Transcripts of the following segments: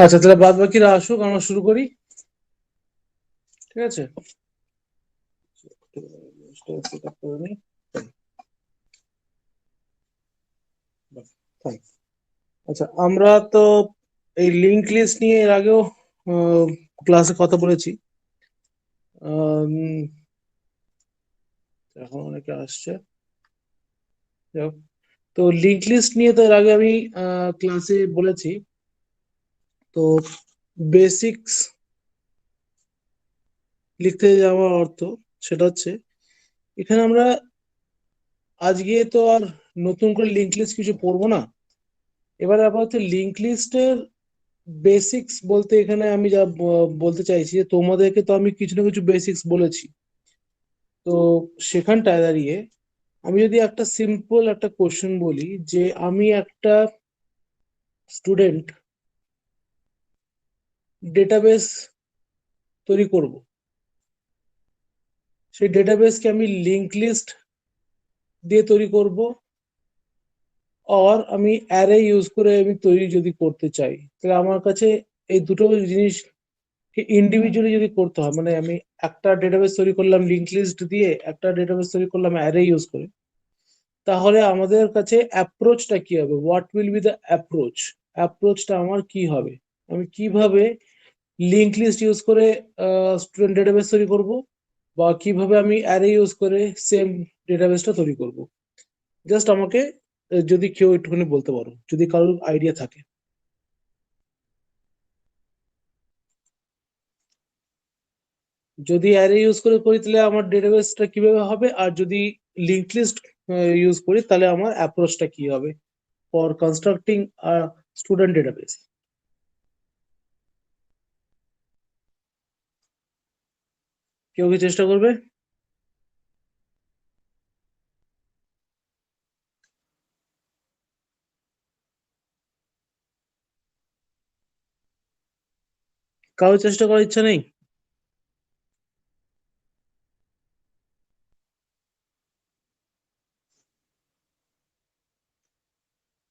আচ্ছা, তাহলে বাদ বাকিরা আসুক, আমরা শুরু করি। ঠিক আছে, আচ্ছা, আমরা তো এই লিঙ্ক লিস্ট নিয়ে এর আগেও ক্লাসে কথা বলেছি। আম, এখন অনেকে আসছে। যাই হোক, তো লিঙ্ক লিস্ট নিয়ে তো এর আগে আমি ক্লাসে বলেছি। তো বেসিক্স লিখতে যাওয়ার অর্থ সেটা হচ্ছে, এখানে আমরা আজকে তো আর নতুন করে লিঙ্ক লিস্ট কিছু পড়বো না। এবারে আপাতত লিঙ্ক লিস্টের বেসিক্স বলতে এখানে আমি যা বলতে চাইছি যে তোমাদেরকে তো আমি কিছু না কিছু বেসিক্স বলেছি। তো সেখানটায় দাঁড়িয়ে আমি যদি একটা সিম্পল একটা কোশ্চেন বলি যে আমি একটা স্টুডেন্ট ডেটাবেস তৈরি করব, সেই ডেটাবেসকে আমি লিঙ্ক লিস্ট দিয়ে তৈরি করব, আর আমি অ্যারে ইউজ করে আমি তৈরি যদি করতে চাই, তাহলে আমার কাছে এই দুটো জিনিস ইন্ডিভিজুয়ালি যদি করতে হয়, মানে আমি একটা ডেটাবেস তৈরি করলাম লিঙ্ক লিস্ট দিয়ে, একটা ডেটাবেস তৈরি করলাম অ্যারে ইউজ করে, তাহলে আমাদের কাছে অ্যাপ্রোচটা কি হবে? What will be the approach? অ্যাপ্রোচটা আমার কি হবে? আমি কিভাবে লিঙ্ক লিস্ট ইউজ করে স্টুডেন্ট ডেটাবেস তৈরি করব, বা কিভাবে আমি অ্যারে ইউজ করে সেম ডেটাবেসটা তৈরি করব? জাস্ট আমাকে যদি কেউ একটুখানি বলতে পারো, যদি কারোর আইডিয়া থাকে। যদি অ্যারে ইউজ করে করি তাহলে আমার ডেটাবেসটা কিভাবে হবে, আর যদি লিঙ্ক লিস্ট ইউজ করি তাহলে আমার অ্যাপ্রোচটা কি হবে ফর কনস্ট্রাক্টিং স্টুডেন্ট ডেটাবেস? কেউ কি চেষ্টা করবে? কারো চেষ্টা করার ইচ্ছা নেই?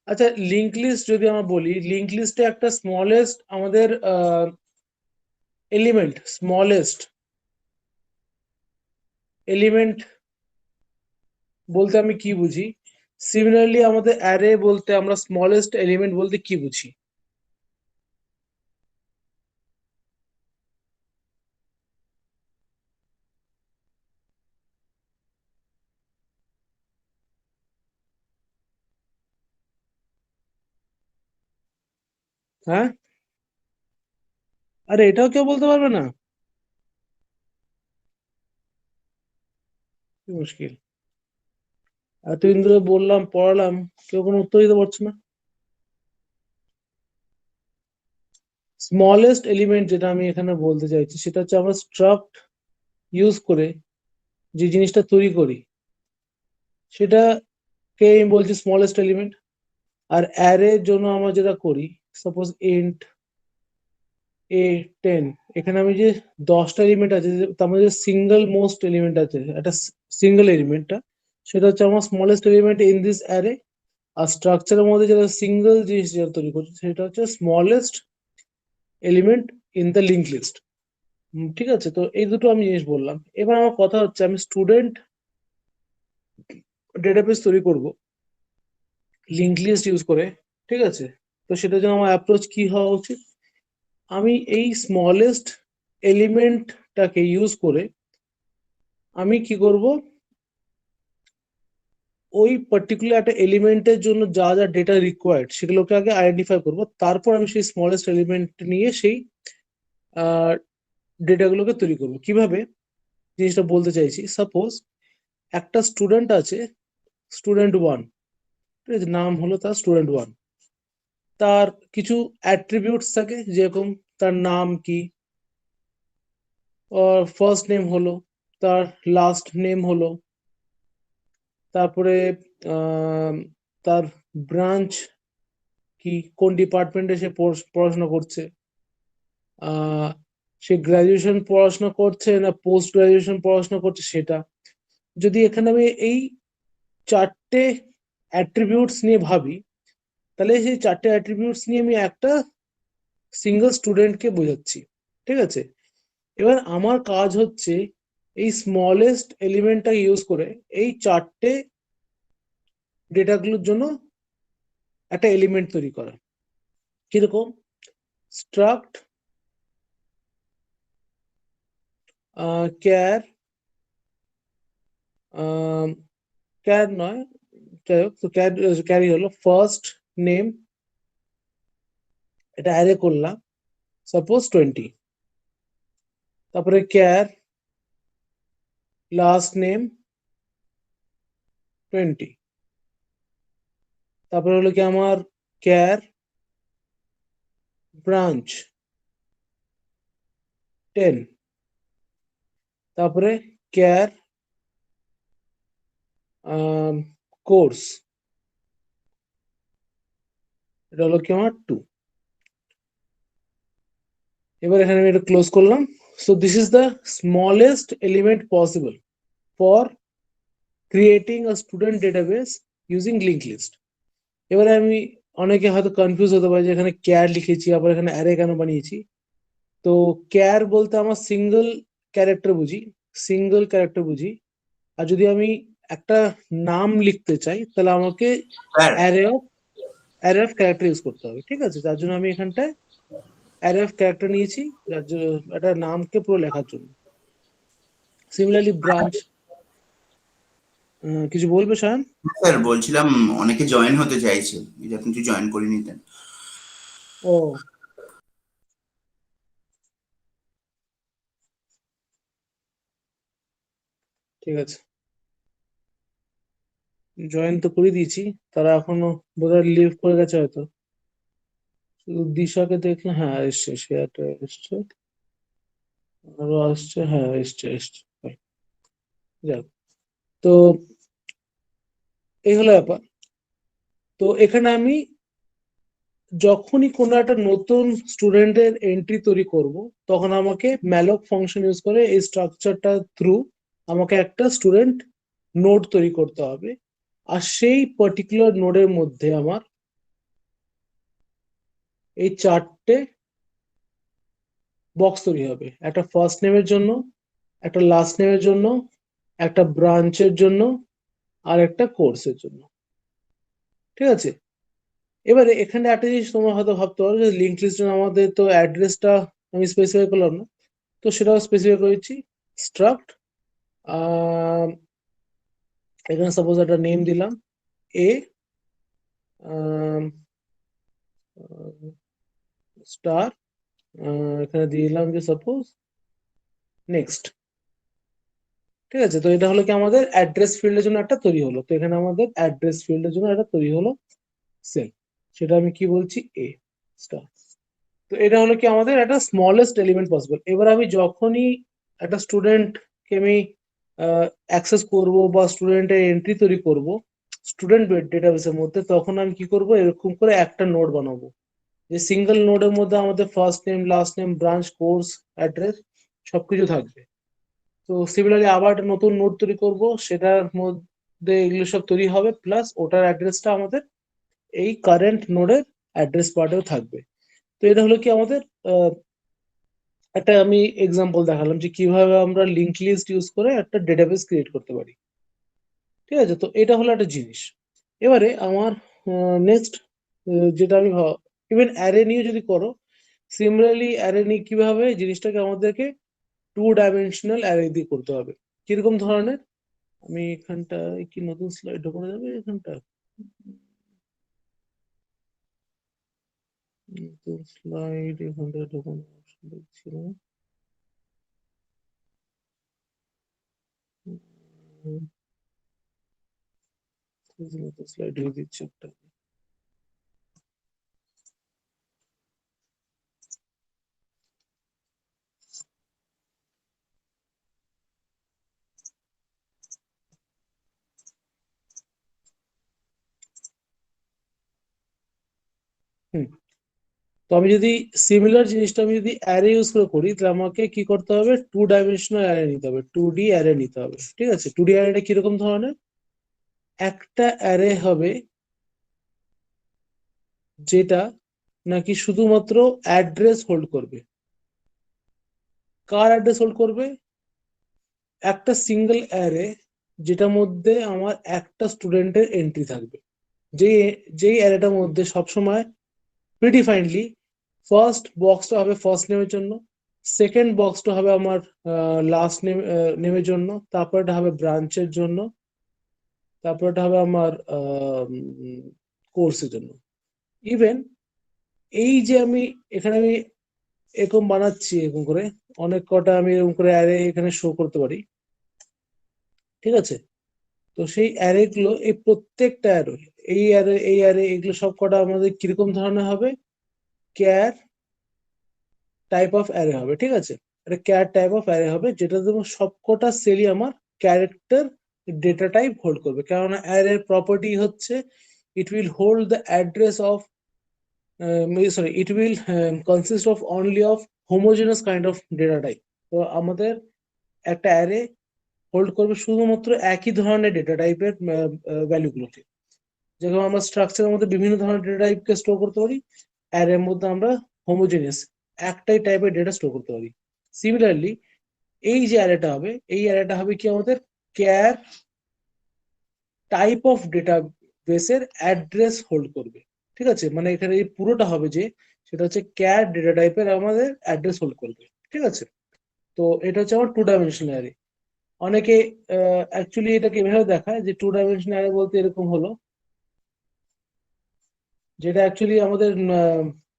আচ্ছা, লিঙ্ক লিস্ট যদি আমরা বলি, লিঙ্ক লিস্টে একটা স্মলেস্ট আমাদের এলিমেন্ট বলতে আমি কি বুঝি? সিমিলারলি আমাদের অ্যারে বলতে আমরা স্মলেস্ট এলিমেন্ট বলতে কি বুঝি? হ্যাঁ, আরে এটাও কেউ বলতে পারবে না? কি মুশকিল! এতদিন ধরে বললাম, পড়ালাম, কেউ কোনো উত্তর দিতে পারছে না। স্মলেস্ট এলিমেন্ট যেটা আমি এখানে বলতে চাইছি সেটা হচ্ছে আমরা স্ট্রাক্ট ইউজ করে যে জিনিসটা তৈরি করি, সেটাকে আমি বলছি স্মলেস্ট এলিমেন্ট। আর অ্যারের জন্য আমরা যেটা করি, সাপোজ ইন্ট A10, এখানে আমি যে 10টা এলিমেন্ট আছে, তার মধ্যে সিঙ্গেল মোস্ট এলিমেন্ট আছে, একটা সিঙ্গেল এলিমেন্টটা, সেটা হচ্ছে আমার smallest element in this array. আর স্ট্রাকচারের মধ্যে যেটা সিঙ্গেল জিনিস যেটা তৈরি করছে সেটা হচ্ছে smallest element in the link list. ঠিক আছে, তো এই দুটো আমি জিনিস বললাম। এবার আমার কথা হচ্ছে, আমি স্টুডেন্ট ডেটাবেস তৈরি করব লিঙ্ক লিস্ট ইউজ করে। ঠিক আছে, তো সেটার জন্য আমার অ্যাপ্রোচ কি হওয়া উচিত? আমি এই স্মলেস্ট এলিমেন্টটাকে ইউজ করে আমি কি করব, ওই পার্টিকুলার একটা এলিমেন্টের জন্য যা যা ডেটা রিকোয়ার্ড সেগুলোকে আগে আইডেন্টিফাই করব, তারপর আমি সেই স্মলেস্ট এলিমেন্ট নিয়ে সেই ডেটাগুলোকে তৈরি করব। কিভাবে জিনিসটা বলতে চাইছি, সাপোজ একটা স্টুডেন্ট আছে, স্টুডেন্ট 1। ঠিক আছে, নাম হলো তার স্টুডেন্ট 1। তার কিছু অ্যাট্রিবিউটস থাকে, যেরকম তার নাম কি, ওর ফার্স্ট নেম হলো, তার লাস্ট নেম হলো, তারপরে আহ, তার ব্রাঞ্চ কি, কোন ডিপার্টমেন্টে সে পড়াশোনা করছে, আহ সে গ্রাজুয়েশন পড়াশোনা করছে না পোস্ট গ্রাজুয়েশন পড়াশোনা করছে সেটা। যদি এখানে আমি এই চারটে অ্যাট্রিবিউটস নিয়ে ভাবি, তাহলে সেই চারটে অ্যাট্রিবিউটস নিয়ে আমি একটা সিঙ্গেল স্টুডেন্টকে বোঝাচ্ছি, ঠিক আছে। এবার আমার কাজ হচ্ছে এই স্মলেস্ট এলিমেন্টটা ইউজ করে এই চারটে ডেটাগুলোর জন্য একটা এলিমেন্ট তৈরি করা। কিরকম? স্ট্রাক্ট ক্যার, ক্যার নয়, যাই হোক, তো ক্যারি হলো ফার্স্ট নেম, এটা অ্যারে করলাম সাপোজ 20। তারপরে ক্যার লাস্ট নেম 20। তারপরে হলো কি আমার ক্যার ব্রাঞ্চ 10। তারপরে ক্যার কোর্স, এটা হলো কি আমার 2। এবার এখানে আমি এটা ক্লোজ করলাম। So this is the smallest element possible for creating a student database using link list. এবারে আমি, অনেকে হয়তো কনফিউজ হতে পারে যে এখানে ক্যার লিখেছি আবার এখানে অ্যারে কেন বানিয়েছি। তো ক্যার বলতে আমার সিঙ্গেল ক্যারেক্টার বুঝি, সিঙ্গেল ক্যারেক্টার বুঝি। আর যদি আমি একটা নাম লিখতে চাই তাহলে আমাকে অ্যারে অফ ক্যারেক্টার ইউজ করতে হবে, ঠিক আছে। তার জন্য আমি এখানটায় অ্যারে অফ ক্যারেক্টার নিয়েছি, যার জন্য একটা নামকে পুরো লেখার জন্য। সিমিলারলি ব্রাঞ্চ, কিছু বলবে শায়ন? স্যার বলছিলাম অনেকে জয়েন হতে চাইছে, যদি আপনি কিছু জয়েন করে নিতেন। ও, ঠিক আছে, জয়েন তো করে দিয়েছি। তারা এখনো বোধহয় লিভ করে গেছে হয়তো। শুধু দিশাকে দেখলে, হ্যাঁ এসছে, সে একটা এসছে, আরো আসছে, হ্যাঁ এসছে এসছে। যাক, তো এই হলো ব্যাপার। তো এখানে আমি যখনই কোনো একটা নতুন স্টুডেন্টের এন্ট্রি তৈরি করব, তখন আমাকে ম্যালক ফাংশন ইউজ করে এই স্ট্রাকচারটা থ্রু আমাকে একটা স্টুডেন্ট নোড তৈরি করতে হবে। আর সেই পার্টিকুলার নোডের মধ্যে আমার এই চারটে বক্স তৈরি হবে, একটা ফার্স্ট নেমের জন্য, একটা লাস্ট নেমের জন্য, একটা ব্রাঞ্চের জন্য, আর একটা কোর্সের জন্য, ঠিক আছে। এবারে এখানে একটা জিনিস তোমরা হয়তো ভাবতে পারো যে লিঙ্ক লিস্টের আমাদের তো অ্যাড্রেসটা আমি স্পেসিফাই করলাম না, তো সেটাও স্পেসিফাই করেছি। স্ট্রাক্ট, এখানে সাপোজ একটা নেম দিলাম এ স্টার, এখানে দিলাম যে সাপোজ নেক্সট, ঠিক আছে। তো এটা হলো কি আমাদের অ্যাড্রেস ফিল্ডের জন্য একটা তৈরি হলো। তো এখানে আমাদের অ্যাড্রেস ফিল্ডের জন্য একটা তৈরি হলো সেল, সেটা আমি কি বলছি, এ স্টার। তো এটা হলো কি আমাদের একটা স্মলেস্ট এলিমেন্ট পসিবল। এবার আমি যখনই একটা স্টুডেন্টকে আমি অ্যাক্সেস করব বা স্টুডেন্টের এন্ট্রি তৈরি করব স্টুডেন্ট ডেটাবেসের মধ্যে, তখন আমি কি করব, এরকম করে একটা নোড বানাবো, যে সিঙ্গেল নোডের মধ্যে আমাদের first name, last name, branch, course, address সবকিছু থাকবে। তো সিমিলারলি আবার একটা নতুন নোড তৈরি করব, সেটার মধ্যে এগুলো সব তৈরি হবে, প্লাস ওটার অ্যাড্রেসটা আমাদের এই কারেন্ট নোডের অ্যাড্রেস পার্টেও থাকবে। তো এটা হলো কি আমাদের একটা আমি এক্সাম্পল দেখালাম যে কিভাবে আমরা লিঙ্ক লিস্ট ইউজ করে একটা ডেটাবেস ক্রিয়েট করতে পারি, ঠিক আছে। তো এটা হলো একটা জিনিস। এবারে আমার নেক্সট যেটা আমি ইভেন অ্যারে নিয়ে যদি করো, সিমিলারলি অ্যারে নিয়ে কিভাবে জিনিসটাকে আমাদেরকে 2 ডাইমেনশনাল অ্যারে দিয়ে করতে হবে। কিরকম ধরনের, আমি এখানটা কি নতুন স্লাইড ঢোকানো যাবে এখানটা? নতুন স্লাইড এখানটা ঢোকানো অপশন দেখছি না। নতুন স্লাইড ঢুকে দিচ্ছি একটা। হুম, তো আমি যদি সিমিলার জিনিসটা আমি যদি অ্যারে ইউজ করে করি, তাহলে আমাকে কি করতে হবে, 2 ডাইমেনশনাল অ্যারে নিতে হবে, 2D অ্যারে নিতে হবে, ঠিক আছে। 2D অ্যারেটা কিরকম ধরনের, একটা অ্যারে হবে যেটা নাকি শুধুমাত্র অ্যাড্রেস হোল্ড করবে? কার অ্যাড্রেস হোল্ড করবে? একটা সিঙ্গেল অ্যারে যেটার মধ্যে আমার একটা স্টুডেন্টের এন্ট্রি থাকবে, যেই অ্যারেটার মধ্যে সবসময় প্রিডিফাইন্ডলি ফার্স্ট বক্সটা হবে ফার্স্ট নেমের জন্য, সেকেন্ড বক্সটা হবে আমার লাস্ট নেমের জন্য, তারপরটা হবে ব্রাঞ্চের জন্য, তারপরটা হবে আমার কোর্সের জন্য। ইভেন এই যে আমি এখানে আমি এরকম বানাচ্ছি, এরকম করে অনেক কটা আমি এরকম করে অ্যারে এখানে শো করতে পারি, ঠিক আছে? তো সেই অ্যারে গুলো, এই প্রত্যেকটা অ্যারে, এই অ্যারে এগুলো সব কটা আমাদের কিরকম ধরনের হবে? ক্যার টাইপ অফ অ্যারে হবে, ঠিক আছে? এটা ক্যার টাইপ অফ অ্যারে হবে, যেটা দেবো সবকটা সেলই আমার ক্যারেক্টার ডেটা টাইপ হোল্ড করবে, কেননা অ্যারের প্রপার্টি হচ্ছে it will hold the address of sorry it will consist of only of homogeneous kind of data type. তো আমাদের একটা অ্যারে হোল্ড করবে শুধুমাত্র একই ধরনের ডেটা টাইপের ভ্যালুগুলোকে। যেরকম আমরা স্ট্রাকচারের মধ্যে বিভিন্ন ধরনের ডেটা টাইপকে স্টোর করতে পারি, অ্যারের মধ্যে আমরা হোমোজেনিয়াস একটাই টাইপের ডেটা স্টোর করতে পারি। সিমিলারলি এই যে অ্যারেটা হবে, এই অ্যারেটা হবে কি আমাদের ক্যার টাইপ অফ ডেটা বেসের অ্যাড্রেস হোল্ড করবে, ঠিক আছে? মানে এখানে এই পুরোটা হবে যে সেটা হচ্ছে ক্যার ডেটা টাইপের আমাদের অ্যাড্রেস হোল্ড করবে, ঠিক আছে? তো এটা হচ্ছে আমার টু ডাইমেনশনাল অ্যারে। অনেকে অ্যাকচুয়ালি এটাকে এভাবে দেখায় যে টু ডাইমেনশনাল অ্যারে বলতে এরকম হলো, যেটা অ্যাকচুয়ালি আমাদের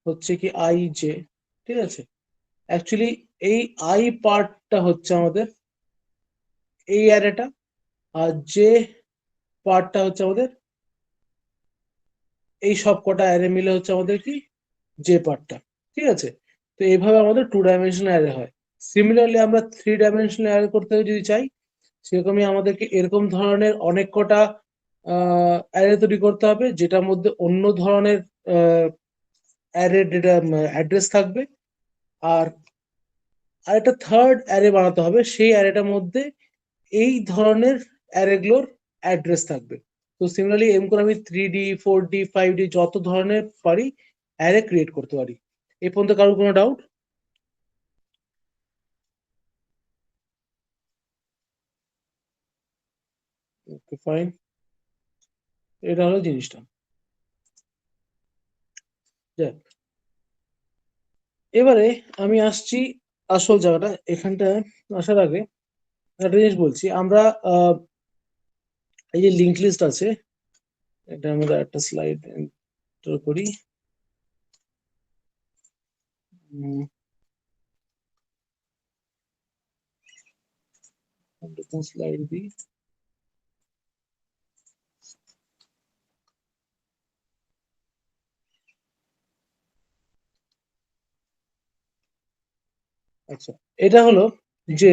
হচ্ছে কি আই জে, ঠিক আছে? অ্যাকচুয়ালি এই আই পার্টটা হচ্ছে আমাদের এই অ্যারেটা, আর যে পার্টটা হচ্ছে আমাদের এই সব কটা অ্যারে মিলে হচ্ছে আমাদের কি যে পার্টটা, ঠিক আছে? তো এইভাবে আমাদের টু ডাইমেনশনাল অ্যারে হয়। সিমিলারলি আমরা থ্রি ডাইমেনশনাল অ্যারে করতে যদি চাই, সেরকমই আমাদেরকে এরকম ধরনের অনেক কটা অ্যারে তৈরি করতে হবে, যেটার মধ্যে অন্য ধরনের অ্যারে ডেটা অ্যাড্রেস থাকবে, আর আরেকটা থার্ড অ্যারে বানাতে হবে, সেই অ্যারেটার মধ্যে এই ধরনের অ্যারেগুলোর অ্যাড্রেস থাকবে। তো সিমিলারলি এরকম করে আমি 3D 4D 5D যত ধরনের পারি অ্যারে ক্রিয়েট করতে পারি। এই পর্যন্ত কারোর কোনো ডাউট? ওকে, ফাইন। এটা হলো জিনিসটা। যাক, এবারে আমি আসছি আসল জায়গাটা। এখানটা আসার আগে একটা জিনিস বলছি। আমরা এই যে লিঙ্ক লিস্ট আছে, এটা আমরা একটা স্লাইড করি, স্লাইড দিই। আচ্ছা, এটা হলো যে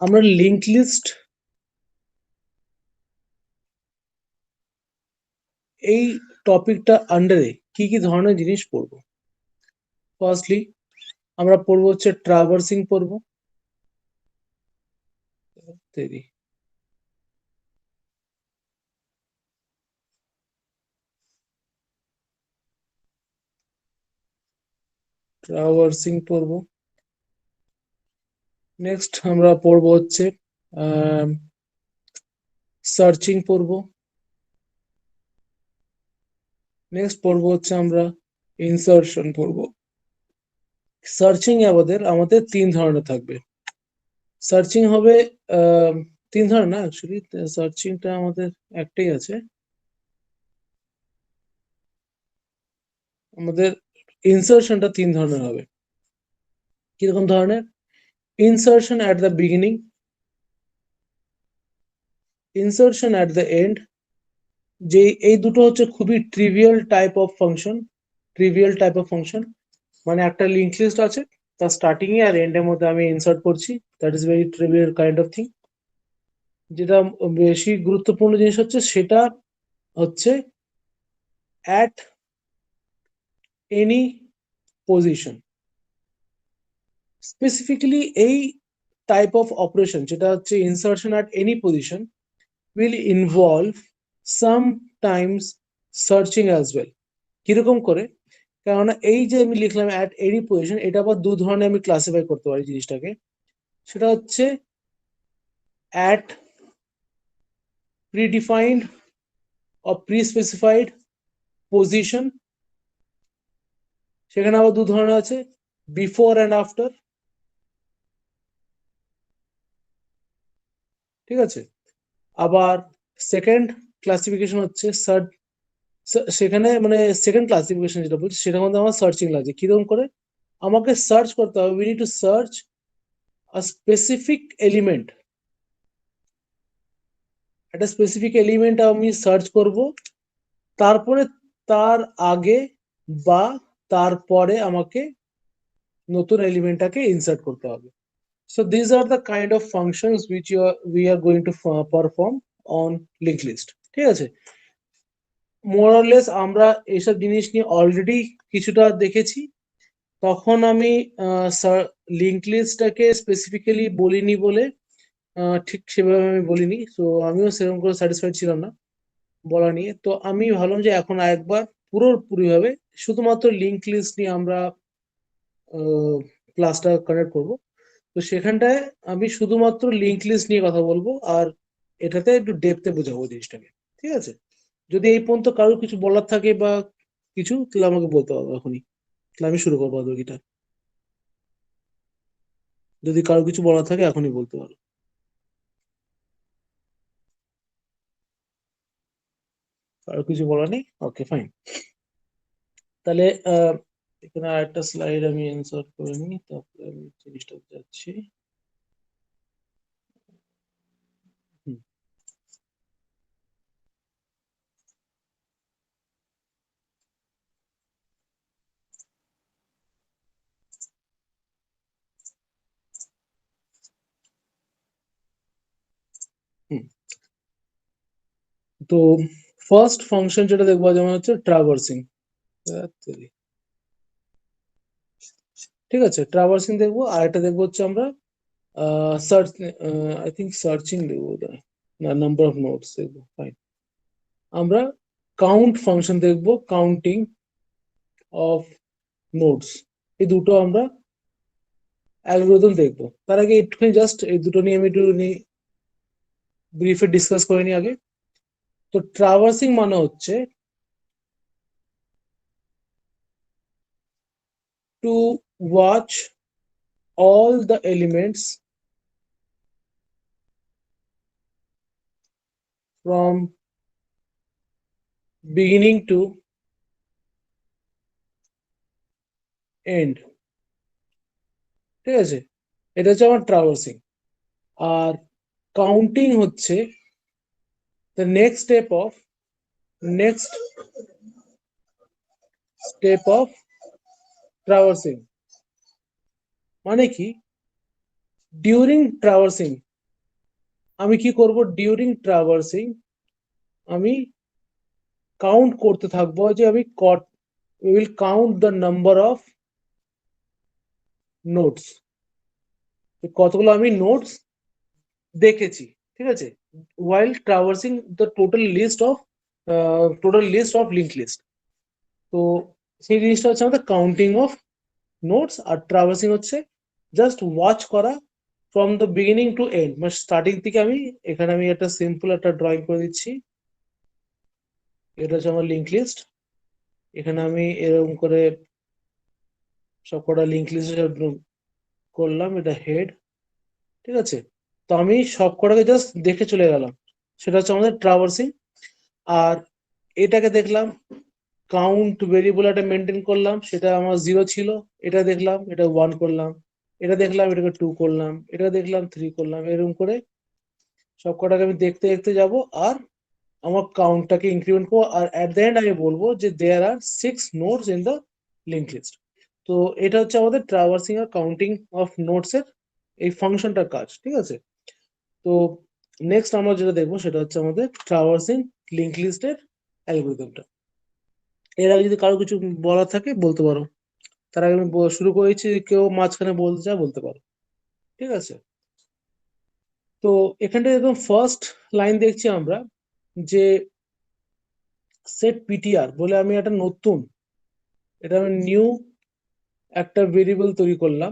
আমরা লিঙ্ক লিস্ট এই টপিকটা আন্ডারে কি কি ধরনের জিনিস পড়বো। ফার্স্টলি আমরা পড়বো হচ্ছে ট্রাভার্সিং পড়বো, দেরি ট্রাভার্সিং পড়বো। নেক্সট আমরা পড়বো হচ্ছে সার্চিং পড়বো। নেক্সট পড়বো হচ্ছে আমরা ইনসার্শন পড়বো। সার্চিং আমাদের আমাদের তিন ধরনের থাকবে। সার্চিং হবে তিন ধরনের না, অ্যাকচুয়ালি সার্চিংটা আমাদের একটাই আছে। আমাদের ইনসার্শনটা তিন ধরনের হবে। কিরকম ধরনের? Insertion at the beginning, insertion at the end. যে এই দুটো হচ্ছে খুবই trivial type of function. Trivial type of function মানে একটা লিঙ্ক লিস্ট আছে, তার স্টার্টিং এ আর এন্ড এর মধ্যে আমি ইনসার্ট করছি, that is very trivial kind of thing. যেটা বেশি গুরুত্বপূর্ণ জিনিস হচ্ছে সেটা হচ্ছে অ্যাট এনি পজিশন। স্পেসিফিক্যালি এই টাইপ অফ অপারেশন যেটা হচ্ছে insertion at any position will involve sometimes searching as well. কিরকম করে? কেননা এই যে আমি লিখলাম অ্যাট এনি পজিশন, এটা আবার দু ধরনের আমি ক্লাসিফাই করতে পারি জিনিসটাকে। সেটা হচ্ছে at predefined or pre-specified position, সেখানে আবার দু ধরনের আছে, বিফোর অ্যান্ড আফটার। ঠিক আছে। আবার সেকেন্ড ক্লাসিফিকেশন হচ্ছে সেখানে মানে সেকেন্ড ক্লাসিফিকেশন যেটা বলছি সেটার মধ্যে আমার সার্চিং লাগছে। কিরকম করে? আমাকে সার্চ করতে হবে, we need to search a specific element. একটা স্পেসিফিক এলিমেন্ট আমি সার্চ করব, তারপরে তার আগে বা তারপরে আমাকে নতুন এলিমেন্টটাকে ইনসার্ট করতে হবে। So these are the kind of functions which we are going to perform on linked list. ঠিক আছে। মোর অর লেস আমরা এইসব জিনিস নিয়ে অলরেডি কিছুটা দেখেছি। তখন আমি লিঙ্ক লিস্টটাকে স্পেসিফিক্যালি বলিনি বলে ঠিক সেভাবে আমি বলিনি, তো আমিও সেরকম করে স্যাটিসফাইড ছিলাম না বলা নিয়ে। তো আমি ভাবলাম যে এখন আরেকবার পুরোপুরি ভাবে শুধুমাত্র লিঙ্ক লিস্ট নিয়ে আমরা ক্লাসটা কানেক্ট করব। তো সেখানটায় আমি শুধুমাত্র লিঙ্ক লিস্ট নিয়ে কথা বলবো, আর এটাতে একটু ডেপথে বোঝাবো জিনিসটাকে। ঠিক আছে। যদি এই পর্যন্ত কারোর কিছু বলার থাকে বা কিছু, তাহলে আমাকে বলতে পারবো এখনই, তাহলে আমি শুরু করবো বাকিটা। যদি কারো কিছু বলার থাকে এখনই বলতে পারো। কারো কিছু বলার নেই, ওকে ফাইন। তাহলে এখানে আরেকটা স্লাইড আমি ইনসার্ট করে নিই, তারপরে আমি জিনিসটা যাচ্ছি। হুম, হুম। তো ফার্স্ট ফাংশন যেটা দেখবো যেমন হচ্ছে ট্রাভার্সিং। ঠিক আছে, ট্রাভার্সিং দেখবো। আর একটা দেখবো হচ্ছে আমরা সার্চ, আই থিঙ্ক সার্চিং দেখবো না, নাম্বার অফ নোটস দেখবো। ফাইন। আমরা কাউন্ট ফাংশন দেখবো, কাউন্টিং অফ নোটস। এই দুটো আমরা অ্যালগরিদম দেখবো। তার আগে একটুখানি জাস্ট এই দুটো নিয়ে আমি একটু ব্রিফে ডিসকাস করে নিই আগে। তো ট্রাভার্সিং মানে হচ্ছে to watch all the elements from beginning to end। ঠিক আছে, এটা হচ্ছে আমার ট্রাভার্সিং। আর কাউন্টিং হচ্ছে the next step of traversing। মানে কি? ডিউরিং ট্রাভার্সিং আমি কি করব? ডিউরিং ট্রাভার্সিং আমি কাউন্ট করতে থাকবো যে আমি will count the number of notes, কতগুলো আমি নোটস দেখেছি। ঠিক আছে, while traversing the total list of linked list। তো সেই জিনিসটা হচ্ছে আমাদের কাউন্টিং অফ নোটস, আর ট্রাভার্সিং হচ্ছে জাস্ট ওয়াচ করা from the beginning to end, মানে স্টার্টিং থেকে। আমি এখানে আমি একটা সিম্পল একটা ড্রয়িং করে দিচ্ছি। এটা হচ্ছে আমার লিঙ্ক লিস্ট। এখানে আমি এরকম করে সবকটা লিঙ্ক লিস্ট করলাম, এটা হেড। ঠিক আছে, তো আমি সবকটাকে জাস্ট দেখে চলে গেলাম, সেটা হচ্ছে আমাদের ট্রাভার্সিং। আর এটাকে দেখলাম, কাউন্ট ভেরিয়েবল একটা মেনটেন করলাম, সেটা আমার 0 ছিল। এটা দেখলাম, এটা 1 করলাম। এটা দেখলাম, এটাকে 2 করলাম। এটা দেখলাম, 3 করলাম। এরকম করে সবকটাকে আমি দেখতে দেখতে যাব, আর আমার কাউন্টটাকে ইনক্রিমেন্ট করবো। আর অ্যাট দ্য এন্ড আমি বলবো যে there are 6 nodes in the link list. তো এটা হচ্ছে আমাদের ট্রাভার্সিং আর কাউন্টিং অফ নোটস এর এই ফাংশনটার কাজ। ঠিক আছে। তো নেক্সট আমরা যেটা দেখবো সেটা হচ্ছে আমাদের ট্রাভার্সিং লিঙ্ক লিস্টের অ্যালগরিদমটা। এর আগে যদি কারো কিছু বলার থাকে বলতে পারো। তার আগে আমি শুরু করেছি, কেউ মাঝখানে বলতে চায় বলতে পারো। ঠিক আছে। তো এখানটা একদম ফার্স্ট লাইন দেখছি আমরা যে সেট পিটিআর বলে আমি একটা নতুন, এটা আমি নিউ একটা ভেরিয়েবল তৈরি করলাম,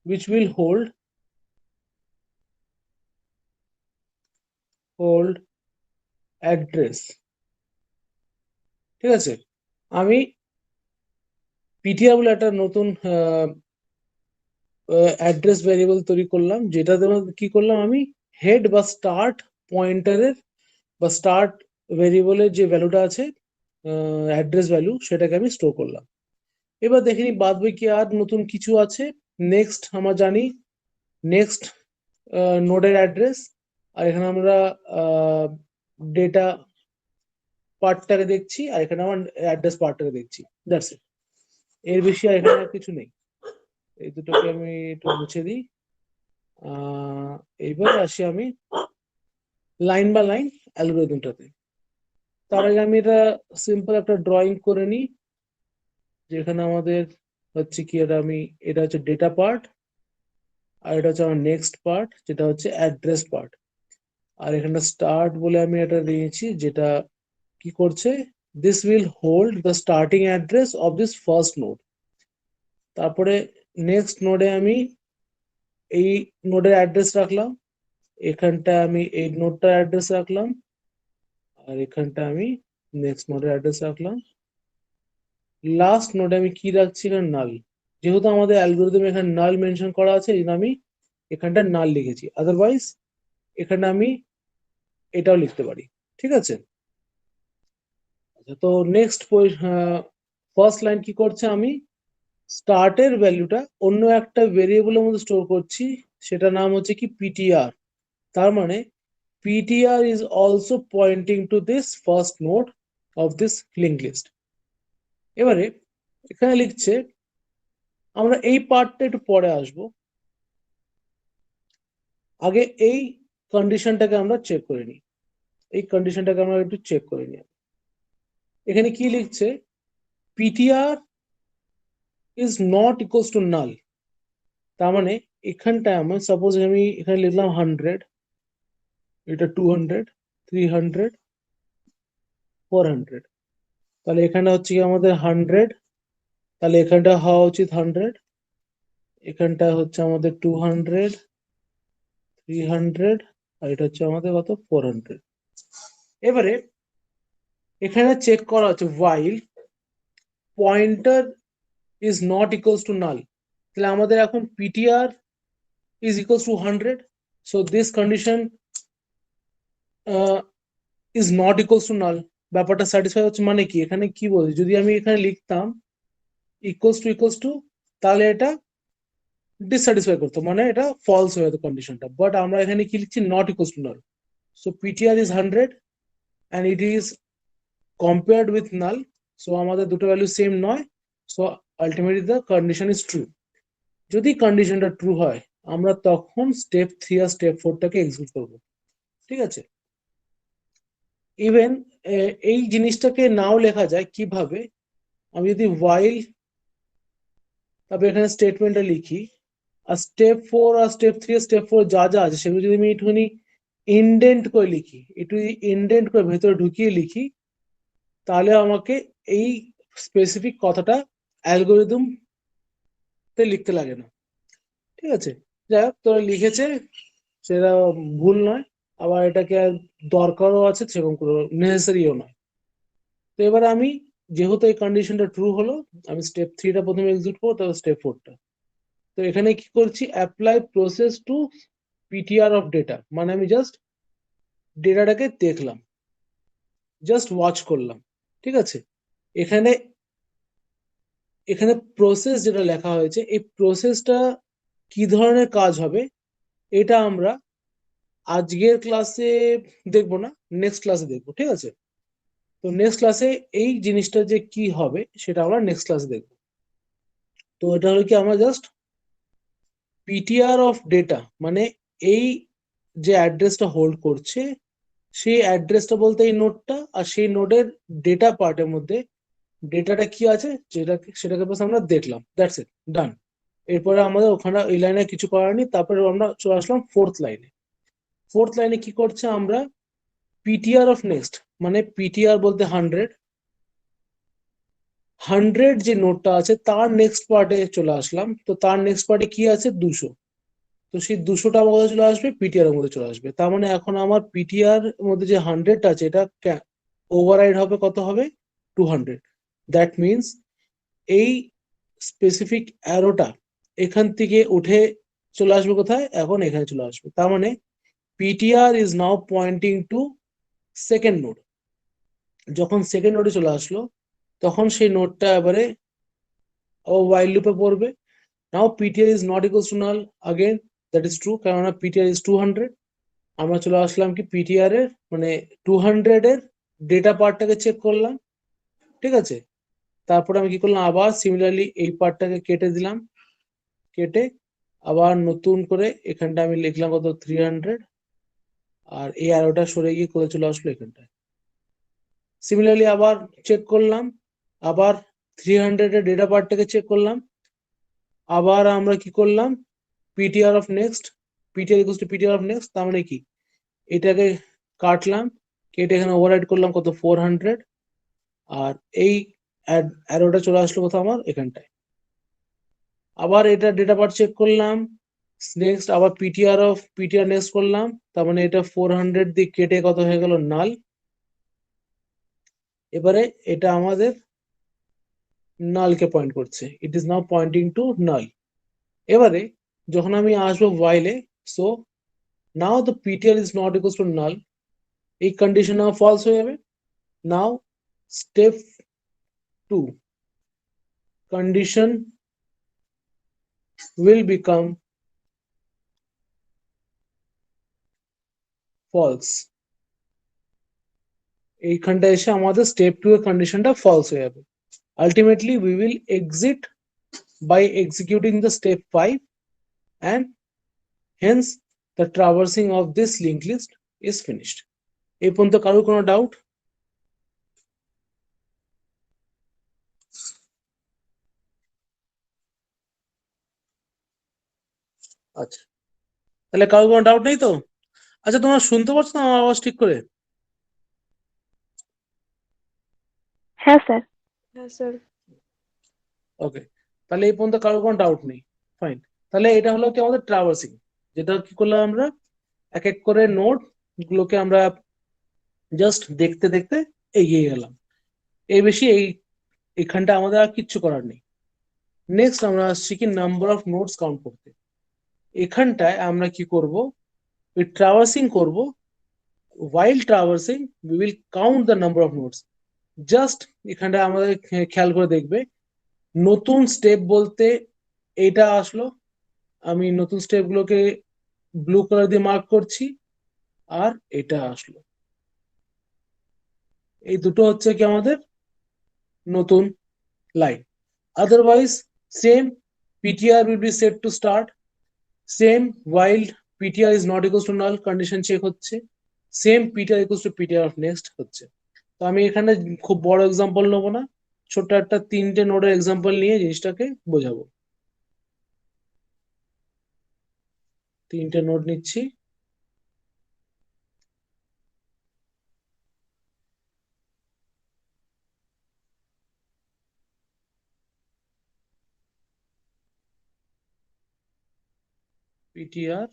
which will hold অ্যাড্রেস। ঠিক আছে, আমি পিটিআর বলে একটা নতুন অ্যাড্রেস ভেরিয়েবল তৈরি করলাম, যেটাতে কি করলাম, আমি হেড বা স্টার্ট পয়েন্টারের বা স্টার্ট ভেরিয়েবলের যে ভ্যালুটা আছে, অ্যাড্রেস ভ্যালু, সেটাকে আমি স্টোর করলাম। এবার দেখে নি বাদ বাকি আর নতুন কিছু আছে। নেক্সট আমরা জানি নেক্সট নোডের অ্যাড্রেস, আর এখানে আমরা ডেটা পার্টটাকে দেখছি, আর এখানে আমার অ্যাড্রেস পার্টটাকে দেখছি। দ্যাটস ইট, এর বেশি আর এখানে আর কিছু নেই। এই দুটোকে আমি একটু মুছে দিই। এইবার আসি আমি লাইন বা লাইন অ্যালগোরিদমটাতে। তার আগে আমি এটা সিম্পল একটা ড্রয়িং করে নিই, যেখানে আমাদের হচ্ছে কি, এটা হচ্ছে ডেটা পার্ট, আর এটা হচ্ছে আমার নেক্সট পার্ট, যেটা হচ্ছে অ্যাড্রেস পার্ট। আর এখানে স্টার্ট বলে আমি এটা দিয়েছি, যেটা কি করছে, this will hold the starting address of this first node. তারপরে নেক্সট নোডে আমি এই নোডের অ্যাড্রেস রাখলাম, এখানটা আমি এই নোডটার অ্যাড্রেস রাখলাম, আর এখানটা আমি নেক্সট নোডের অ্যাড্রেস রাখলাম। লাস্ট নোডে আমি কি রাখছি, এখানে নাল। যেহেতু আমাদের অ্যালগোরিদম এখানে নাল মেনশন করা আছে, এই জন্য আমি এখানটা নাল লিখেছি। আদারওয়াইজ এখানে আমি এটাও লিখতে পারি। ঠিক আছে, তো নেক্সট ফার্স্ট লাইন কি করছে, আমি স্টার্টের ভ্যালুটা অন্য একটা ভেরিয়েবলের মধ্যে স্টোর করছি, সেটা নাম হচ্ছে কি পিটিআর। তার মানে PTR is also pointing to this first node of this link list. এবারে এখানে লিখছে, আমরা এই পার্টটা একটু পরে আসবো, আগে এই কন্ডিশনটাকে আমরা চেক করে নিই। এই কন্ডিশনটাকে আমরা একটু চেক করে নিই। এখানে কি লিখছে, PTR is not equals to নাল। তার মানে এখানটায় আমার সাপোজ আমি এখানে লিখলাম 100, এটা 200, 300, 400। তাহলে এখানে হচ্ছে কি আমাদের 100, তাহলে এখানটা হওয়া উচিত 100, এখানটা হচ্ছে আমাদের 200, 300, আর এটা হচ্ছে আমাদের কত, 400। এবারে এখানে চেক করা হচ্ছে while pointer is not equals to নাল। তাহলে আমাদের এখন PTR is equals to 100, so this condition is not equals to নাল। ব্যাপারটা স্যাটিসফাই হচ্ছে, মানে কি, এখানে কি বলছি, যদি আমি এখানে লিখতাম ইকুয়ালস টু, তাহলে এটা ডিসস্যাটিসফাই করতো, মানে এটা ফলস হয়ে যেত কন্ডিশনটা। বাট আমরা এখানে কি লিখছি, not equals to null. So PTR is 100 and it is compared with null, so আমাদের দুটো ভ্যালু সেম নয়, so ultimately the condition is true. যদি কন্ডিশনটা ট্রু হয়, আমরা তখন স্টেপ 3 আর স্টেপ 4টাকে এক্সিকিউট করব। ঠিক আছে, ইভেন এই জিনিসটাকে নাও লেখা যায় কিভাবে, আমি যদি while, তারপরে এখানে স্টেটমেন্টটা লিখি, আর স্টেপ 4 আর স্টেপ 3 আর স্টেপ 4 যা যা আছে সেগুলো যদি আমি একটুখানি ইনডেন্ট করে লিখি, একটু ইনডেন্ট করে ভেতরে ঢুকিয়ে লিখি, তাহলে আমাকে এই স্পেসিফিক কথাটা অ্যালগোরিদম তে লিখতে লাগে না। ঠিক আছে, যাই হোক, তোরা লিখেছে, সেটা ভুল নয়, আবার এটাকে আর দরকারও আছে সেরকম করে নেসেসারিও নয়। তো এবার আমি, যেহেতু এই কন্ডিশনটা ট্রু হলো, আমি স্টেপ 3টা প্রথমে এক্সিকিউট করবো, তারপর স্টেপ 4টা। তো এখানে কি করছি, apply process to PTR of data, মানে আমি জাস্ট ডেটাটাকে দেখলাম, জাস্ট ওয়াচ করলাম। ঠিক আছে, এখানে এখানে প্রসেস যেটা লেখা হয়েছে, এই প্রসেসটা কি ধরনের কাজ হবে, এটা আমরা আজকের ক্লাসে দেখবো না, নেক্সট ক্লাসে দেখবো। ঠিক আছে, তো নেক্সট ক্লাসে এই জিনিসটা যে কি হবে সেটা আমরা নেক্সট ক্লাসে দেখবো। তো এটা হলো কি, আমরা জাস্ট পিটিআর অফ ডেটা, মানে এই যে অ্যাড্রেসটা হোল্ড করছে, সেই অ্যাড্রেসটা বলতে এই নোডটা, আর সেই নোডের ডেটা পার্টের মধ্যে ডেটাটা কি আছে সেটাকে বাস আমরা দেখলাম। দ্যাটস ইট, ডান। এরপরে আমাদের ওখানে এই লাইনে কিছু করার নেই। তারপরে আমরা চলে আসলাম ফোর্থ লাইনে। ফোর্থ লাইনে কি করছে, আমরা পিটিআর অফ নেক্সট, মানে পিটিআর বলতে 100 যে নোটটা আছে তার নেক্সট পার্টে চলে আসলাম। তো তার নেক্সট পার্টে কি আছে, 200। তো সেই 200টা আমার মধ্যে চলে আসবে, পিটিআর এর মধ্যে চলে আসবে। তার মানে এখন আমার পিটিআর মধ্যে যে 100টা আছে এটা ওভাররাইড হবে, কত হবে, 200। দ্যাট মিনস এই স্পেসিফিক অ্যারোটা এখান থেকে উঠে চলে আসবে কোথায়, এখন এখানে চলে আসবে। তার মানে PTR is now pointing to second node. যখন সেকেন্ড নোডে চলে আসলো তখন সেই নোডটা এবারে while লুপে পড়বে। Now PTR is not equals to null, again that is true, কেননা পিটিআর ইজ 200। আমরা চলে আসলাম কি পিটিআর এর মানে 200 এর ডেটা পার্টটাকে চেক করলাম, ঠিক আছে। তারপরে আমি কি করলাম, আবার সিমিলারলি এই পার্টটাকে কেটে দিলাম, কেটে আবার নতুন করে এখানটা আমি লিখলাম কত, 300। আর এই অ্যারোটা সরে গিয়ে করে চলে আসলো এখানটায়। সিমিলারলি আবার চেক করলাম, আবার 300 এর ডেটা পার্টটাকে চেক করলাম, আবার আমরা কি করলাম, PTR of next, PTR equals to PTR of next, তার মানে কি এটাকে কাটলাম, কেটে এখানে ওভাররাইড করলাম কত, 400। আর এই অ্যারোটা চলে আসলো কোথাও আমার এখানটায়। আবার এটা ডেটা পার্ট চেক করলাম, নেক্সট আবার পিটিআর নেক্সট করলাম, তার মানে এটা 400 দিয়ে কেটে কত হয়ে গেল, নাল। এবারে এটা আমাদের নালকে পয়েন্ট করছে, it is now pointing to null. এবারে যখন আমি আসবো while এ, so now the PTR is not equals to null, এই কন্ডিশন নাও ফলস হয়ে যাবে। Now step 2, condition will become false। এইখানটা এসে আমাদের স্টেপ 2 এর কন্ডিশনটা ফলস হয়ে যাবে। Ultimately we will exit by executing the step 5 and hence the traversing of this linked list is finished। এই পর্যন্ত কারোর কোনো ডাউট? আচ্ছা, তাহলে কারোর কোনো ডাউট নেই তো? আচ্ছা, তোমরা শুনতে পাচ্ছ না আমার আওয়াজ ঠিক করে? হ্যাঁ স্যার। হ্যাঁ স্যার। ওকে, তাহলে এই পর্যন্ত কারোর কোনো ডাউট নেই, ফাইন। তাহলে এটা হলো কি আমাদের ট্রাভার্সিং, যেটা কি করলাম আমরা, এক এক করে নোড গুলোকে আমরা জাস্ট দেখতে দেখতে এগিয়ে গেলাম। এই বেশি এইখানটা আমাদের আর কিচ্ছু করার নেই। নেক্সট আমরা আসছি কি নাম্বার অফ নোডস কাউন্ট করতে। এখানটায় আমরা কি করব, ওই ট্রাভার্সিং করব। while traversing we will count the number of nodes। Just এখানটা আমাদের খেয়াল করে দেখবে, নতুন স্টেপ বলতে এটা আসলো, আমি নতুন স্টেপ গুলোকে ব্লু কালার দিয়ে মার্ক করছি, আর এটা আসলো, এই দুটো হচ্ছে কি আমাদের নতুন লাইন। Otherwise same PTR will be set to start, same while PTR is not equals to null condition check হচ্ছে, same PTR equals to PTR of next হচ্ছে। তো আমি এখানে খুব বড় এক্সাম্পল নেবো না, ছোট্ট একটা 3টে নোডের এক্সাম্পল নিয়ে জিনিসটাকে বোঝাবো। 3টে নোড নিচ্ছি, PTR,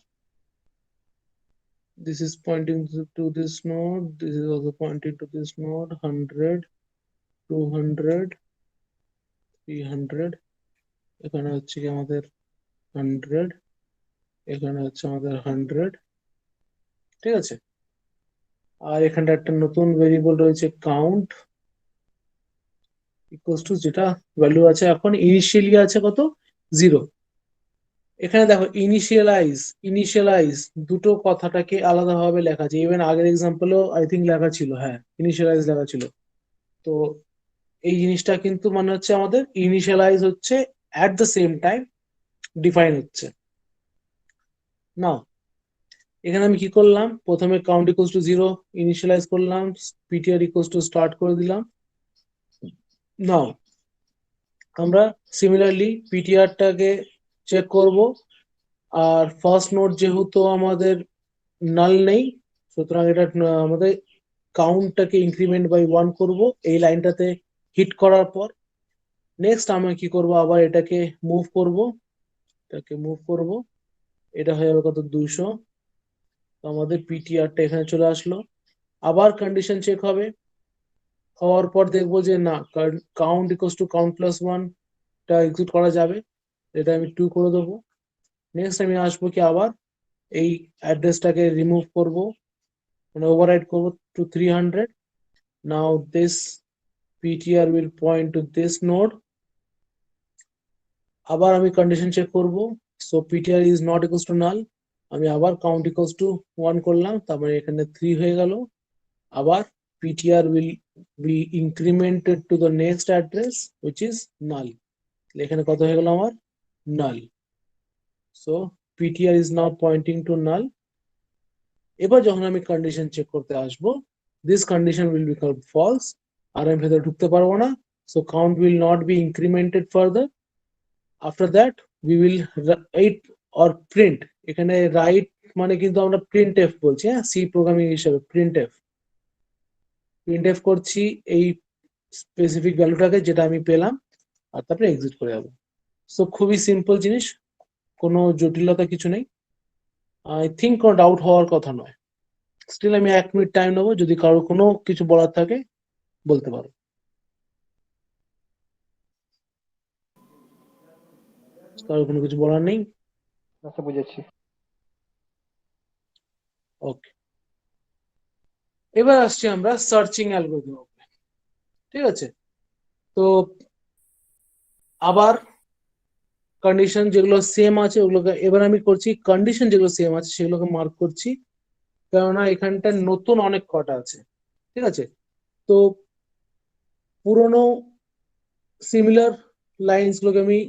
this is pointing to this node, this is also pointing to this node, 100, 200, 300, এখানে হচ্ছে কি আমাদের 100, এখানে হচ্ছে আমাদের 100, ঠিক আছে। আর এখানটা একটা নতুন ভেরিয়েবল রয়েছে কাউন্ট ইকুয়ালস টু, যেটা ভ্যালু আছে এখন ইনিশিয়ালি আছে কত, 0। এখানে দেখো ইনিশিয়ালাইজ দুটো কথাটাকে আলাদাভাবে লেখা আছে, ইভেন আগের এক্সাম্পলেও আই থিঙ্ক লেখা ছিল, হ্যাঁ ইনিশিয়ালাইজ লেখা ছিল। তো এই জিনিসটা কিন্তু মানে হচ্ছে আমাদের ইনিশিয়ালাইজ হচ্ছে at the same time define হচ্ছে। নাও এখানে আমি কি করলাম, প্রথমে কাউন্ট ইকুয়ালস টু 0 ইনিশিয়ালাইজ করলাম, পিটিআর ইকুয়ালস টু স্টার্ট করে দিলাম। নাও আমরা সিমিলারলি পিটিআরটাকে চেক করব, আর ফার্স্ট নোড যেহেতু আমাদের নাল নেই, সুতরাং এটা আমাদের কাউন্টটাকে ইনক্রিমেন্ট বাই 1 করব এই লাইনটাতে হিট করার পর। নেক্সট আমি কি করব, আবার এটাকে মুভ করব, এটা হয়ে যাবে কত, 200। তো আমাদের পিটিআরটা এখানে চলে আসলো। আবার কন্ডিশন চেক হবে, হওয়ার পর দেখবো যে না, count equals to count plus 1 টা এক্সিট করা যাবে, এটা আমি 2 করে দেবো। নেক্সট আমি আসবো কি, আবার এই অ্যাড্রেসটাকে রিমুভ করব, মানে ওভাররাইড করব to 300। Now this PTR will point to this node. আবার আমি কন্ডিশন চেক করব, so PTR is not equals to null. আমি আবার কাউন্ট ইকুয়ালস টু 1 করলাম, তারপরে এখানে 3 হয়ে গেল। আবার PTR will be incremented to the next address which is null. এখানে কত হয়ে গেল আমার, null. So PTR is now pointing to null. এবার যখন আমি কন্ডিশন চেক করতে আসবো, this condition will become false, আর আমি ভেতরে ঢুকতে পারবো না। So count will not be incremented further. After that we will write or print. এখানে রাইট মানে কিন্তু আমরা প্রিন্ট এফ বলছি, হ্যাঁ, সি প্রোগ্রামিং হিসেবে প্রিন্ট এফ করছি এই স্পেসিফিক ভ্যালুটাকে যেটা আমি পেলাম, আর তারপরে এক্সিট করে যাবো। সো খুবই সিম্পল জিনিস, কোনো জটিলতা কিছু নেই। আই থিঙ্ক কোনো ডাউট হওয়ার কথা নয়। স্টিল আমি 1 মিনিট টাইম নেবো, যদি কারোর কোনো কিছু বলার থাকে বলতে পারো। কারোর কোনো কিছু বলার নেই? আচ্ছা, বুঝেছি। ওকে, এবার আসছি আমরা সার্চিং অ্যালগরিদম। ঠিক আছে, তো আবার কন্ডিশন যেগুলো সেম আছে ওগুলোকে এবার আমি করছি, কন্ডিশন যেগুলো সেম আছে সেগুলোকে মার্ক করছি, কেননা এখানটা নতুন অনেক কটা আছে। ঠিক আছে, তো পুরোনো সিমিলার লাইন্স গুলোকে আমি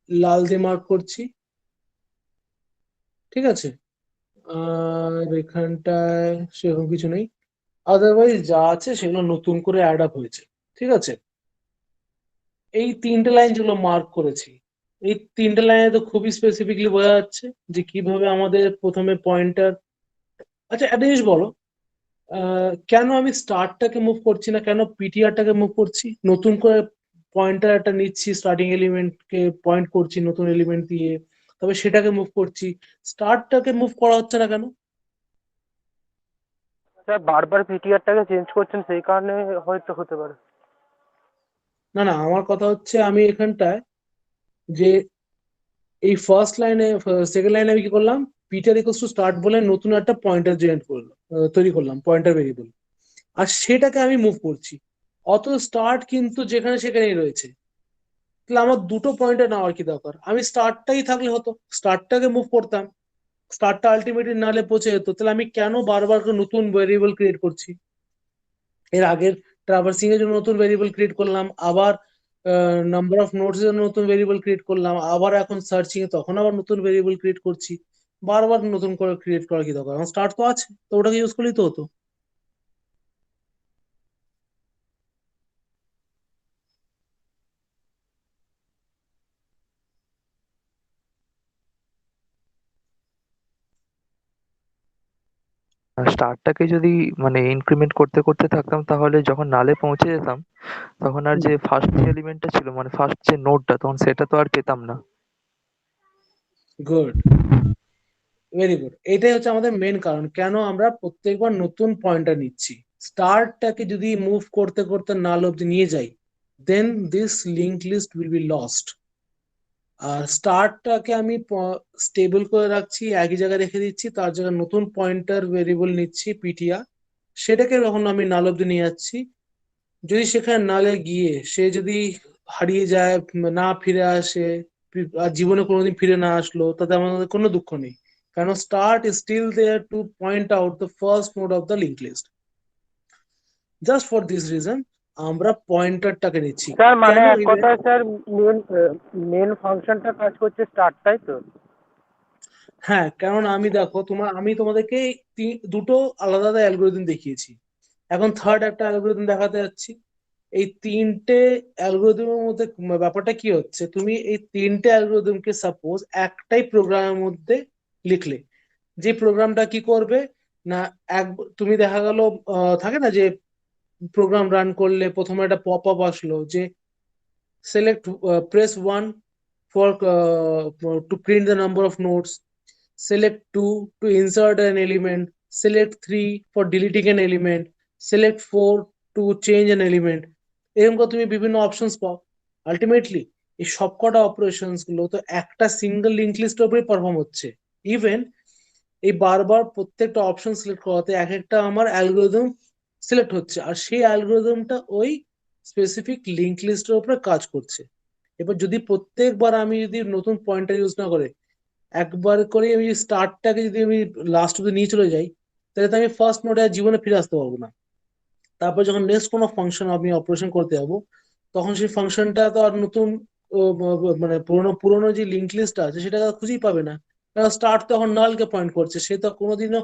লাল দিয়ে মার্ক করছি। ঠিক আছে, আর এখানটায় সেরকম কিছু নেই, আদারওয়াইজ যা আছে সেগুলো নতুন করে অ্যাড আপ হয়েছে। ঠিক আছে, এই 3টে লাইন যেগুলো মার্ক করেছি, এই 3টে লাইনে তো খুবই স্পেসিফিকলি বোঝা যাচ্ছে যে কিভাবে আমাদের প্রথমে পয়েন্টার। আচ্ছা, একটা জিনিস বলো, কেন আমি স্টার্টটাকে মুভ করছি না, কেন পিটিআরটাকে মুভ করছি? নতুন করে পয়েন্টার একটা নিচ্ছি, স্টার্টিং এলিমেন্টকে পয়েন্ট করছি নতুন এলিমেন্ট দিয়ে, তবে সেটাকে মুভ করছি, স্টার্টটাকে মুভ করা হচ্ছে না কেন? স্যার, বারবার পিটিআরটাকে চেঞ্জ করছেন, সেই কারণে হয়তো হতে পারে। না না, আমার কথা হচ্ছে আমি এখানটায় যে এই ফার্স্ট লাইনে, সেকেন্ড লাইনে আমি কি করলাম, পিটার ইকুয়ালস টু স্টার্ট বলে নতুন একটা পয়েন্টার জেনারেট করলাম, তৈরি করলাম পয়েন্টার ভেরিয়েবল, আর সেটাকে আমি মুভ করছি। অত স্টার্ট কিন্তু যেখানে সেখানেই রয়েছে, তাহলে আমার দুটো পয়েন্টার নেওয়ার কি দরকার? আমি স্টার্টটাই থাকলে হতো, স্টার্টটাকে মুভ করতাম, স্টার্টটা আলটিমেটলি নালে পৌঁছে যেত। তাহলে আমি কেন বারবার করে নতুন ভেরিয়েবল ক্রিয়েট করছি? এর আগের ট্রাভার্সিং এর জন্য নতুন ভেরিয়েবল ক্রিয়েট করলাম, আবার নাম্বার অফ নোটস এর জন্য নতুন ভেরিয়েবল ক্রিয়েট করলাম, আবার এখন সার্চিং এ তখন আবার নতুন ভেরিয়েবল ক্রিয়েট করছি। বারবার নতুন করে ক্রিয়েট করার কি দরকার? আমার স্টার্ট তো আছে, তো ওটাকে ইউজ করলেই তো হতো। স্টারটাকে যদি মানে ইনক্রিমেন্ট করতে করতে থাকতাম, তাহলে যখন নালে পৌঁছে যেতাম তখন আর যে ফার্স্ট এলিমেন্টটা ছিল, মানে ফার্স্ট যে নোডটা, তখন সেটা তো আর পেতাম না। Good, very good. এটাই হচ্ছে আমাদের মেন কারণ, কেন আমরা প্রত্যেকবার নতুন পয়েন্টার নিচ্ছি। স্টার্টটাকে যদি মুভ করতে করতে নাল অব্দি নিয়ে যাই, then this link list will be lost. আর স্টার্টটাকে আমি স্টেবল করে রাখছি, একই জায়গায় রেখে দিচ্ছি, তার জায়গায় নতুন পয়েন্টার ভেরিয়েবল নিচ্ছি পিটিআর, সেটাকে যখন আমি নাল অব্দি নিয়ে যাচ্ছি, যদি সেখানে নালে গিয়ে সে যদি হারিয়ে যায়, না ফিরে আসে, আর জীবনে কোনোদিন ফিরে না আসলো, তাতে আমাদের কোনো দুঃখ নেই, কারণ start is still there to point out the first node of the link list. Just for this reason আমরা পয়েন্টারটাকে নিচ্ছি। স্যার, মানে কেন? এক কথায় স্যার, মেন ফাংশনটা কাজ করছে স্টার্ট, তাই তো? হ্যাঁ, কারণ আমি দেখো আমি তোমাদেরকে দুটো আলাদা আলাদা অ্যালগোরিদম দেখিয়েছি, এখন থার্ড একটা অ্যালগোরিদম দেখাতে যাচ্ছি। এই 3টে অ্যালগোরিদমের মধ্যে ব্যাপারটা কি হচ্ছে, তুমি এই 3টে অ্যালগোরিদমকে সাপোজ একটাই প্রোগ্রামের মধ্যে লিখলে, যে প্রোগ্রামটা কি করবে, না তুমি দেখা গেল থাকে না যে প্রোগ্রাম রান করলে প্রথমে একটা পপ আপ আসলো যে select press 1 to print the number of nodes, select 2 to insert an element, select 3 for deleting an element, select 4 to change an element। এরকম করে তুমি বিভিন্ন অপশনস পাও। আলটিমেটলি এই সবকটা অপারেশনস গুলো তো একটা সিঙ্গেল লিঙ্ক লিস্টের উপরে পারফর্ম হচ্ছে। ইভেন এই বারবার প্রত্যেকটা অপশন সিলেক্ট করাতে এক একটা আমার অ্যালগোরিদম সিলেক্ট হচ্ছে, আর সেই অ্যালগোরিদমটা ওই স্পেসিফিক লিঙ্ক লিস্টের উপরে কাজ করছে। এবার যদি প্রত্যেকবার আমি যদি নতুন পয়েন্টার ইউজ না করে একবার করে আমি স্টার্টটাকে যদি আমি লাস্ট অব্দি নিয়ে চলে যাই, তাহলে তো আমি ফার্স্ট নোডে আর জীবনে ফিরে আসতে পারবো না। তারপর যখন নেক্সট কোনো ফাংশন আমি অপারেশন করতে যাবো, তখন সেই ফাংশনটা তো আর নতুন মানে পুরোনো পুরোনো যে লিঙ্ক লিস্ট আছে সেটা খুঁজেই পাবে না, কারণ স্টার্ট তখন নালকে পয়েন্ট করছে, সে তো কোনোদিনও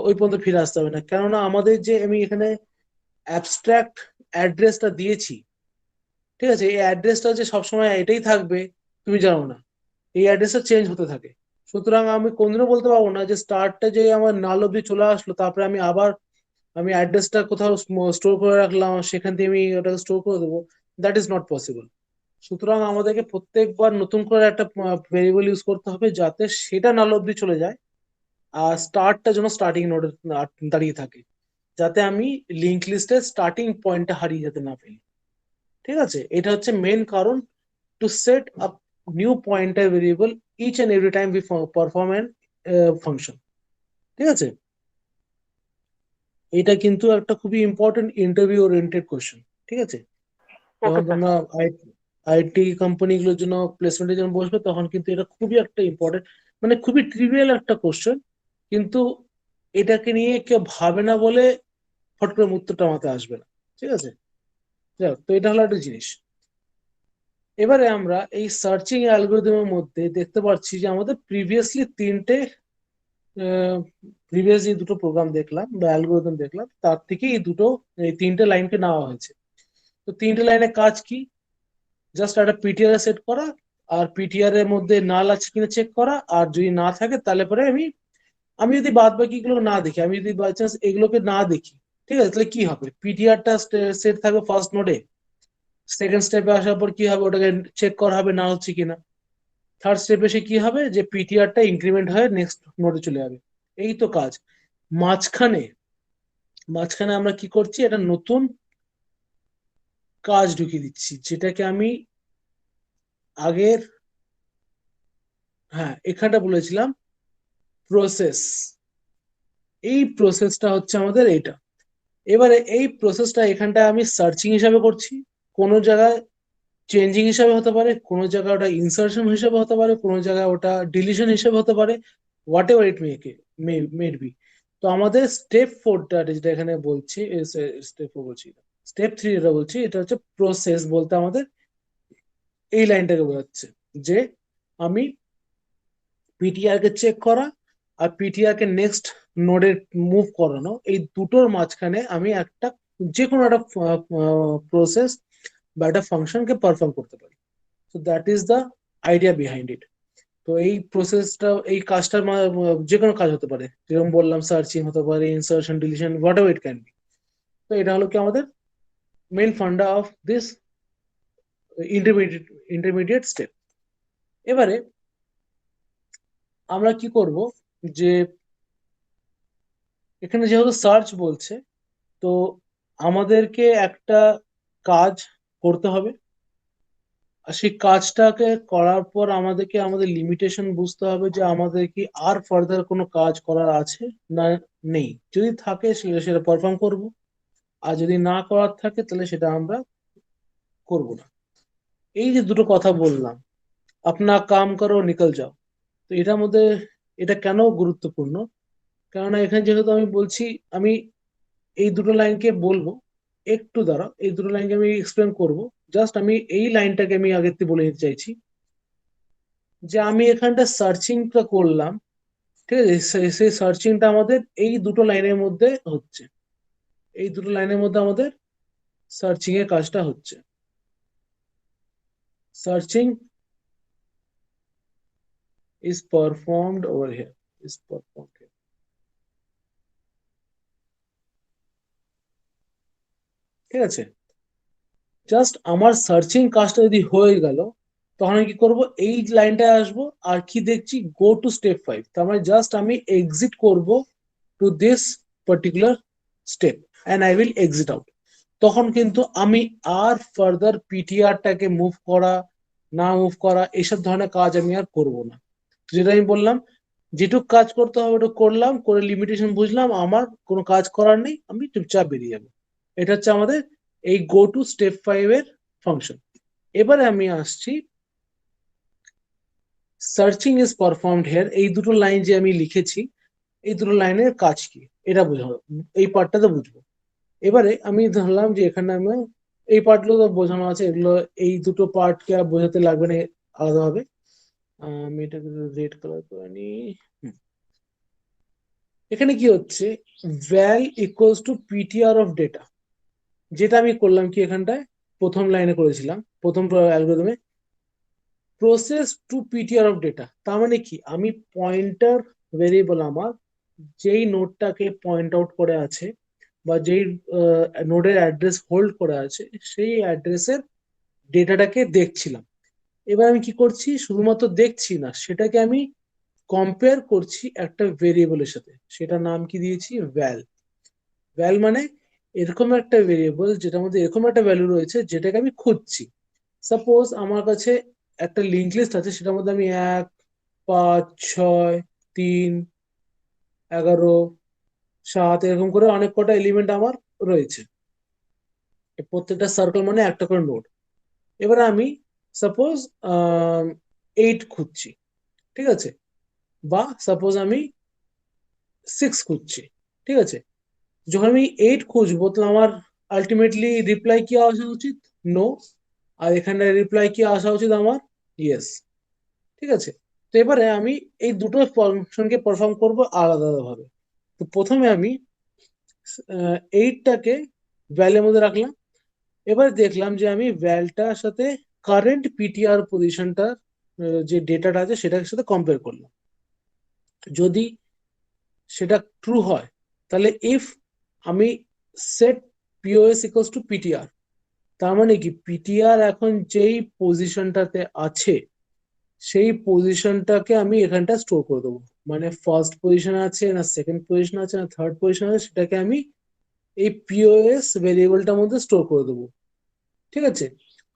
ওই পর্যন্ত ফিরে আসতে হবে না। কেননা আমাদের যে আমি এখানে অ্যাবস্ট্রাক্ট অ্যাড্রেসটা দিয়েছি, ঠিক আছে, এই অ্যাড্রেসটা যে সবসময় এটাই থাকবে তুমি জানো না, এই অ্যাড্রেসটা চেঞ্জ হতে থাকে। সুতরাং আমি কোনদিনও বলতে পারবো না যে স্টার্টটা যে আমার নাল অব্দি চলে আসলো তারপরে আমি অ্যাড্রেসটা কোথাও স্টোর করে রাখলাম সেখান থেকে আমি ওটাকে স্টোর করে দেবো, দ্যাট ইজ নট পসিবল। সুতরাং আমাদেরকে প্রত্যেকবার নতুন করে একটা ভেরিয়েবল ইউজ করতে হবে যাতে সেটা নাল অব্দি চলে যায়, আর স্টার্টটা যেন স্টার্টিং নোডে দাঁড়িয়ে থাকে, যাতে আমি লিঙ্ক লিস্টের স্টার্টিং পয়েন্টটা হারিয়ে যেতে না ফেলি। ঠিক আছে, এটা হচ্ছে মেন কারণ, to set up new pointer variable each and every time we perform an function. ঠিক আছে, এটা কিন্তু একটা খুবই ইম্পর্টেন্ট ইন্টারভিউ ওরিয়েন্টেড কোশ্চেন। ঠিক আছে, যখন ওকে স্যার। তোমরা আইটি কোম্পানিগুলোর জন্য প্লেসমেন্টের জন্য বসবে তখন কিন্তু এটা খুবই একটা ইম্পর্টেন্ট, মানে খুবই ট্রিভিয়াল একটা কোশ্চেন, কিন্তু এটাকে নিয়ে কেউ ভাবে না বলে ফট করে উত্তরটা মাথায় আসবে না। ঠিক আছে, যাক, তো এটা হলো একটা জিনিস। এবারে আমরা এই সার্চিং অ্যালগোরিদমের মধ্যে দেখতে পাচ্ছি যে আমাদের প্রিভিয়াস যে দুটো প্রোগ্রাম দেখলাম বা অ্যালগোরিদম দেখলাম তার থেকে এই তিনটে লাইনকে নেওয়া হয়েছে। তো তিনটে লাইনের কাজ কি? জাস্ট একটা পিটিআর সেট করা, আর পিটিআর এর মধ্যে নাল আছে কিনা চেক করা, আর যদি না থাকে তাহলে পরে আমি আমি যদি বাদ বাকি গুলো না দেখি, আমি যদি বাই চান্স এগুলোকে না দেখি, ঠিক আছে, তাহলে কি হবে? পিটিআরটা সেট থাকবে ফার্স্ট নোডে, সেকেন্ড স্টেপে আসার পর কি হবে, ওটাকে চেক করা হবে না হচ্ছে কিনা, থার্ড স্টেপে এসে কি হবে যে পিটিআরটা ইনক্রিমেন্ট হয়ে নেক্সট নোডে চলে যাবে। এই তো কাজ। মাঝখানে মাঝখানে আমরা কি করছি, একটা নতুন কাজ ঢুকিয়ে দিচ্ছি যেটাকে আমি আগের, হ্যাঁ এখানটা বলেছিলাম প্রসেস। এই প্রসেসটা হচ্ছে আমাদের এইটা। এবারে এই প্রসেসটা এখানটা আমি সার্চিং হিসাবে করছি, কোনো জায়গায় চেঞ্জিং হিসাবে হতে পারে, কোনো জায়গায় ওটা ইনসার্শন হিসাবে হতে পারে, কোনো জায়গায় ওটা ডিলিশন হিসাবে হতে পারে, whatever it made be. তো আমাদের স্টেপ ফোরটা যেটা এখানে বলছি, স্টেপ ফোর বলছি, স্টেপ থ্রি যেটা বলছি, এটা হচ্ছে প্রসেস বলতে আমাদের এই লাইনটাকে বোঝাচ্ছে যে আমি পিটিআর কে চেক করা আর পিটিআর কে নেক্সট নোডে মুভ করানো, এই দুটোর মাঝখানে আমি একটা যে কোনো একটা প্রসেস বা একটা ফাংশনকে পারফর্ম করতে পারি। তো that is the idea behind it. তো এই প্রসেসটা, এই কাজটার যে কোনো কাজ হতে পারে, যেরকম বললাম সার্চিং হতে পারে, insertion, deletion, whatever it can be. তো এটা হলো কি আমাদের main funda of this intermediate intermediate step. এবারে আমরা কি করব যে এখানে যেহেতু সার্চ বলছে, তো আমাদেরকে একটা কাজ করতে হবে, আর সেই কাজটাকে করার পর আমাদেরকে আমাদের লিমিটেশন বুঝতে হবে যে আমাদের কি আর ফার্দার কোনো কাজ করার আছে না নেই। যদি থাকে সেটা সেটা পারফর্ম করব, আর যদি না করার থাকে তাহলে সেটা আমরা করব না। এই যে দুটো কথা বললাম, আপনা কাম করো নিকল যাও, তো এটার মধ্যে এটা কেন গুরুত্বপূর্ণ? কেননা এখানে যেহেতু আমি বলছি, আমি এই দুটো লাইনকে বলবো, একটু দ্বারা এই দুটো লাইনকে আমি এক্সপ্লেন করব। জাস্ট আমি এই লাইনটাকে আমি আগের থেকে বলে নিতে চাইছি যে আমি এখানটা সার্চিংটা করলাম, ঠিক আছে, সেই সার্চিংটা আমাদের এই দুটো লাইনের মধ্যে হচ্ছে, এই দুটো লাইনের মধ্যে আমাদের সার্চিং এর কাজটা হচ্ছে। Searching is performed over here, is performed here. ঠিক আছে, জাস্ট আমার সার্চিং কাজটা যদি হয়ে গেল, তখন আমি কি করব, এই লাইনটায় আসবো আর কি দেখছি, গো টু স্টেপ 5, তার মানে জাস্ট আমি এক্সিট করব to this particular step and I will exit out. তখন কিন্তু আমি আর ফার্দার পিটিআরটাকে মুভ করা না মুভ করা এইসব ধরনের কাজ আমি আর করব না। যেটা আমি বললাম, যেটুক কাজ করতে হবে ওটা করলাম, করে লিমিটেশন বুঝলাম, আমার কোনো কাজ করার নেই, আমি চুপচাপ বেরিয়ে যাবো। এটা হচ্ছে আমাদের এই গো টু স্টেপ 5 এর ফাংশন। এবারে আমি আসছি সার্চিং ইজ পারফর্মড হেয়ার, এই দুটো লাইন যে আমি লিখেছি, এই দুটো লাইনের কাজ কি এটা বোঝানো, এই পার্টটা তো বুঝবো। এবারে আমি ধরলাম যে এখানে আমি এই পার্টগুলো তো বোঝানো আছে, এগুলো এই দুটো পার্টকে আর বোঝাতে লাগবে না আলাদাভাবে। আমি এটাকে রেড কালার করে নিই। এখানে কি হচ্ছে, val equals to PTR of data, যেটা আমি করলাম কি এখানটায় প্রথম লাইনে করেছিলাম, প্রথম অ্যালগরিদমে, process to PTR of data. তার মানে কি, আমি পয়েন্টার ভেরিয়েবল আমার যেই নোডটাকে পয়েন্ট আউট করে আছে বা যেই নোডের অ্যাড্রেস হোল্ড করে আছে, সেই অ্যাড্রেসের ডেটাটাকে দেখছিলাম। এবার আমি কি করছি, শুধুমাত্র দেখছি না, সেটাকে আমি কম্পেয়ার করছি একটা ভেরিয়েবলের সাথে, সেটার নাম কি দিয়েছি, ভ্যাল। ভ্যাল মানে এরকম একটা ভেরিয়েবল যেটার মধ্যে এরকম একটা ভ্যালু রয়েছে যেটাকে আমি খুঁজছি। সাপোজ আমার কাছে একটা লিঙ্ক লিস্ট আছে, সেটার মধ্যে আমি 1, 5, 6, 3, 11, 7 এরকম করে অনেক কটা এলিমেন্ট আমার রয়েছে। প্রত্যেকটা সার্কেল মানে একটা করে নোড। এবারে আমি সাপোজ 8 খুঁজছি, ঠিক আছে, বা সাপোজ আমি 6 খুঁজছি, ঠিক আছে। যখন আমি 8 খুঁজবো, তো আমার আলটিমেটলি রিপ্লাই কি আসা উচিত, নো। আর এখানে রিপ্লাই কি আসা উচিত আমার, ইয়েস। ঠিক আছে, তো এবারে আমি এই দুটো ফাংশনকে পারফর্ম করব আলাদা ভাবে। তো প্রথমে আমি 8টাকে ভ্যালের মধ্যে রাখলাম। এবার দেখলাম যে আমি ভ্যালটার সাথে কারেন্ট পিটিআর পজিশনটার যে ডেটাটা আছে সেটার সাথে কম্পেয়ার করলাম। যদি সেটা ট্রু হয়, তাহলে ইফ আমি set POS equals to PTR, তার মানে কি পিটিআর এখন যেই পজিশনটাতে আছে সেই পজিশনটাকে আমি এখানটা স্টোর করে দেবো। মানে ফার্স্ট পজিশন আছে না সেকেন্ড পজিশন আছে না থার্ড পজিশন আছে, সেটাকে আমি এই পিওএস ভেরিয়েবলটার মধ্যে স্টোর করে দেবো। ঠিক আছে,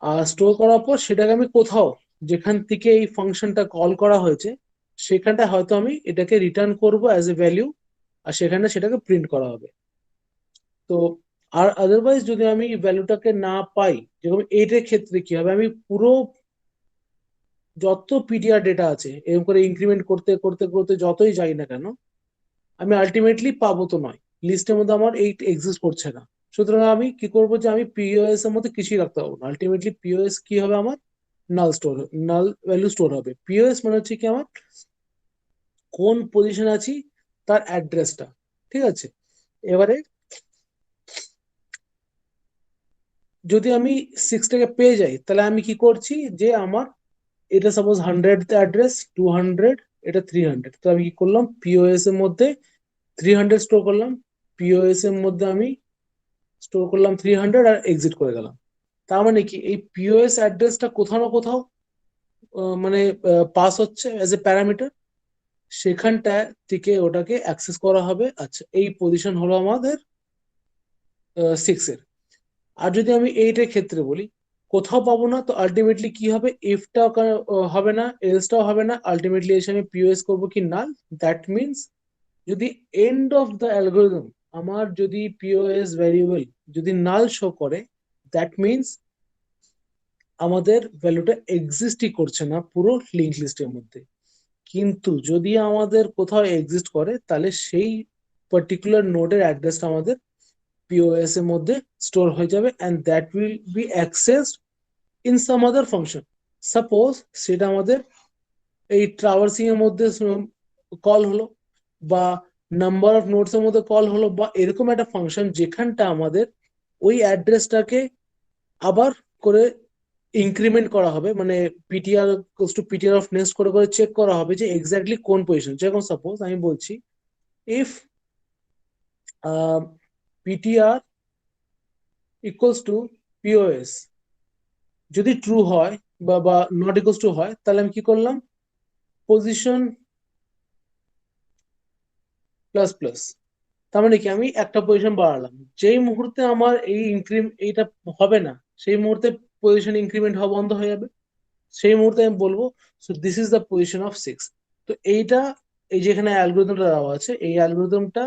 আর স্টোর করার পর সেটাকে আমি কোথাও, যেখান থেকে এই ফাংশনটা কল করা হয়েছে, সেখানটা হয়তো আমি এটাকে রিটার্ন করব অ্যাজ এ ভ্যালু, আর সেখানে সেটাকে প্রিন্ট করা হবে। তো আর আদারওয়াইজ যদি আমি ভ্যালুটাকে না পাই, যেরকম এইটার ক্ষেত্রে কি হবে, আমি পুরো যত পিটিআর ডেটা আছে এরকম করে ইনক্রিমেন্ট করতে করতে করতে যতই যাই না কেন, আমি আলটিমেটলি পাবো তো নয়, লিস্টের মধ্যে আমার 8 এক্সিস্ট করছে না। সুতরাং আমি কি করব, যে আমি পিওএস এর মধ্যে কিছুই রাখতে পারবো না। আলটিমেটলি পিওএস কি হবে, আমার নাল স্টোর, নাল ভ্যালু স্টোর হবে। পিওএস মানে হচ্ছে কি, আমার কোন পজিশন আছি তার অ্যাড্রেসটা। ঠিক আছে, এবারে যদি আমি 6টাকে পেয়ে যাই, তাহলে আমি কি করছি, যে আমার এটা সাপোজ 100 অ্যাড্রেস, 200, এটা 300, তো আমি কি করলাম, পিওএস এর মধ্যে 300 স্টোর করলাম, পিওএস এর মধ্যে আমি স্টোর করলাম 300 আর এক্সিট করে গেলাম। তার মানে কি, এই পিওএস অ্যাড্রেসটা কোথাও না কোথাও মানে পাস হচ্ছে অ্যাজ এ প্যারামিটার, সেখানটা থেকে ওটাকে অ্যাক্সেস করা হবে। আচ্ছা, এই পজিশন হলো আমাদের 6 এর। আর যদি আমি 8 এর ক্ষেত্রে বলি, কোথাও পাবো না, তো আলটিমেটলি কি হবে, ইফটাও হবে না, এলসটাও হবে না, আলটিমেটলি এসে আমি পিওএস করবো কি, নাল। দ্যাট মিনস যদি এন্ড অফ দ্য অ্যালগোরিদম আমার যদি পিওএস ভ্যারিয়েবল যদি নাল শো করে, দ্যাট মিনস আমাদের ভ্যালুটা এক্সিস্টই করছে না পুরো লিঙ্ক লিস্টের মধ্যে। কিন্তু যদি আমাদের কোথাও এক্সিস্ট করে, তাহলে সেই পার্টিকুলার নোডের অ্যাড্রেসটা আমাদের পিওএস এর মধ্যে স্টোর হয়ে যাবে, and that will be accessed in some other function. Suppose সেটা আমাদের এই ট্রাভার্সিং এর মধ্যে কল হলো, বা নাম্বার অফ নোটস এর মধ্যে কল হলো, বা এরকম একটা ফাংশন যেখানটা আমাদের ওই অ্যাড্রেসটাকে আবার করে ইনক্রিমেন্ট করা হবে, মানে PTR two PTR of next করে করে চেক করা হবে যে এক্স্যাক্টলি কোন পজিশন। যেরকম সাপোজ আমি বলছি, if PTR equals to POS যদি ট্রু হয় বা নট ইকুয়ালস টু হয়, তাহলে আমি কি করলাম, পজিশন প্লাস প্লাস, তার মানে কি আমি একটা পজিশন বাড়ালাম। যেই মুহূর্তে আমার এইটা হবে না, সেই মুহূর্তে পজিশন ইনক্রিমেন্ট হওয়া বন্ধ হয়ে যাবে। সেই মুহূর্তে আমি বলবো so this is the position of 6। তো এইটা, এই যেখানে অ্যালগোরিদমটা দেওয়া আছে, এই অ্যালগোরিদমটা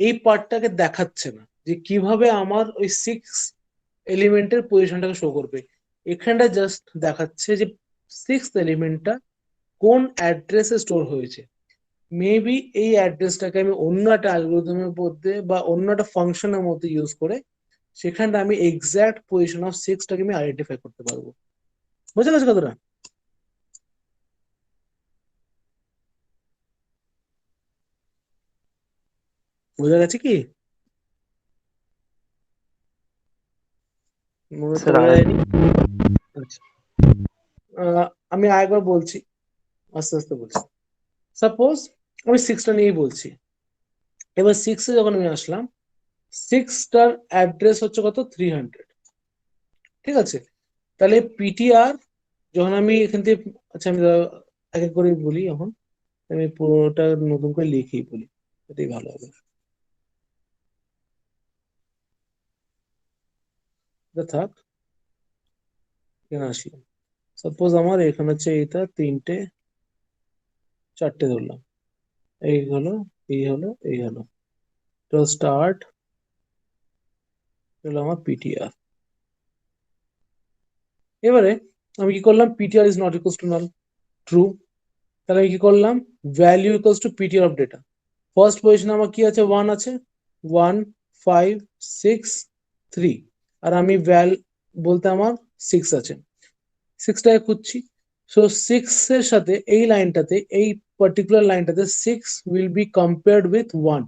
এই পার্টটাকে দেখাচ্ছে না যে কিভাবে আমার ওই 6 এলিমেন্টের পজিশনটাকে শো করবে। এখানটা জাস্ট দেখাচ্ছে যে 6th এলিমেন্টটা কোন অ্যাড্রেসে স্টোর হয়েছে। মেবি এই অ্যাড্রেসটাকে আমি অন্য একটা অ্যালগোরিদমের মধ্যে বা অন্য একটা ফাংশনের মধ্যে ইউজ করে সেখানটা আমি এক্সাক্ট পজিশন অফ 6টাকে আমি আইডেন্টিফাই করতে পারবো। বুঝতে পারছো কতটা? বোঝা গেছে কি? মনে হচ্ছে স্যার বোঝা আর যায়নি। আচ্ছা, আমি আরেকবার বলছি, আস্তে আস্তে বলছি। সাপোজ আমি 6টা নিয়েই বলছি। এবার 6 যখন আমি আসলাম, 6টার অ্যাড্রেস হচ্ছে কত, 300। ঠিক আছে, তাহলে পিটিআর যখন আমি এখান থেকে, আচ্ছা আমি এক এক করে বলি এখন, আমি পুরোটা নতুন করে লিখেই বলি, এটাই ভালো হবে। এটা থাক, এখানে আসলাম। সাপোজ আমার এখানে হচ্ছে এইটা 3টে 4টে ধরলাম, এই হলো, এই হলো, এই হলো। তো স্টার্ট হলো আমার পিটিআর। এবারে আমি কি করলাম, PTR is not equals to null, true. তাহলে আমি কি করলাম, value equals to PTR of data. First পজিশনে আমার কি আছে, 1 আছে, 1 5 6 3, আর আমি বলতে আমার 6 আছে, 6টাকে খুঁজছি। সো 6 এর সাথে এই লাইনটাতে, এই পার্টিকুলার লাইনটাতে 6 উইল বি কম্পেয়ার্ড উইথ 1,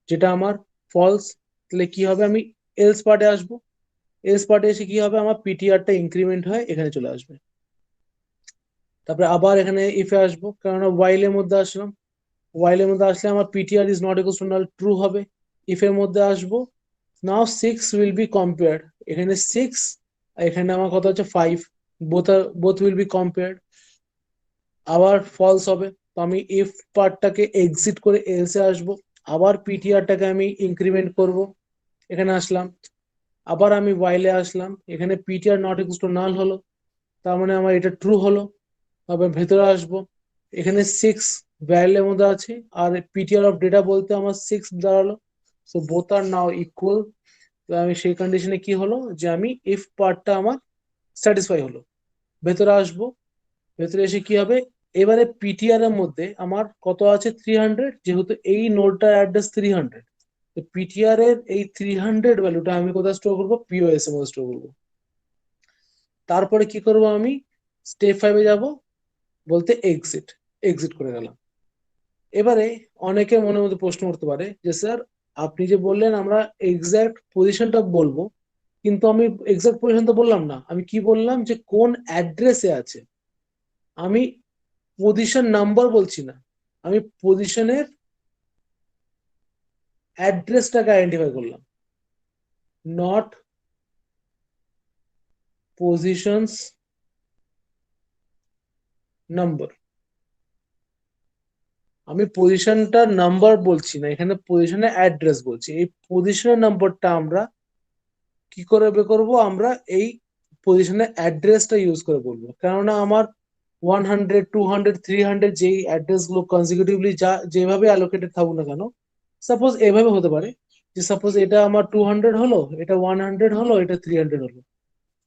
যেটা আমার ফলস। তাহলে কি হবে, আমি এলস পার্টে আসবো। এলস পার্টে এসে কি হবে, আমার পিটিআরটা ইনক্রিমেন্ট হয়ে এখানে চলে আসবে। তারপরে আবার এখানে ইফে আসবো, কেননা ওয়াইল এর মধ্যে আসলাম। ওয়াইল এর মধ্যে আসলে আমার PTR is not equals to null, true হবে। ইফ এর মধ্যে আসবো, নাও 6 উইল বি কম্পেয়ার্ড, এখানে 6 আর এখানে আমার কত হচ্ছে 5, বোথ উইল বি কম্পেয়ার্ড, আবার ফলস হবে। তো আমি ইফ পার্টটাকে এক্সিট করে এলসে আসবো, আবার পিটিআরটাকে আমি ইনক্রিমেন্ট করব, এখানে আসলাম। আবার আমি ওয়াইলে আসলাম, এখানে পিটিআর নট ইকুয়ালস টু নাল হলো, তার মানে আমার এটা ট্রু হলো। আবার ভেতরে আসবো, এখানে 6 ভ্যারিয়েবলের মধ্যে আছে, আর পিটিআর অফ ডেটা বলতে আমার 6 দাঁড়ালো। সো বোথ আর নাও ইকুয়াল। তো আমি সেই কন্ডিশনে কি হলো, যে আমি ইফ পার্টটা আমার স্যাটিসফাই হলো। ভেতরে আসবো, ভেতরে এসে কি হবে, এবারে পিটিআর এর মধ্যে আমার কত আছে, 300, যেহেতু এই নোডটার অ্যাড্রেস 300। তো পিটিআর এর এই 300 ভ্যালুটা আমি কোথায় স্টোর করবো, পিওএস এর মধ্যে স্টোর করবো। তারপরে কি করব, আমি স্টেপ 5-এ যাব, বলতে এক্সিট, এক্সিট করে গেলাম। এবারে অনেকের মনের মধ্যে প্রশ্ন উঠতে পারে যে স্যার, আপনি যে বললেন আমরা এক্সাক্ট পজিশনটা বলবো, কিন্তু আমি এক্সাক্ট পজিশন তো বললাম না, আমি কি বললাম যে কোন অ্যাড্রেসে আছে। আমি পজিশন নাম্বার বলছি না, আমি পজিশনের অ্যাড্রেসটাকে আইডেন্টিফাই করলাম, নট পজিশনস নাম্বার। আমি পজিশনটার নাম্বার বলছি না, এখানে পজিশনের অ্যাড্রেস বলছি। এই পজিশনের নাম্বারটা আমরা কি করে বের করবো, আমরা এই পজিশনের অ্যাড্রেসটা ইউজ করে বলবো। কেননা আমার 100 200 300 যেই অ্যাড্রেস গুলো কনজিকিউটিভলি যেভাবে অ্যালোকেটেড থাকুক না কেন, সাপোজ এভাবে হতে পারে যে সাপোজ এটা আমার 200 হলো, এটা 100 হলো, এটা 300 হলো।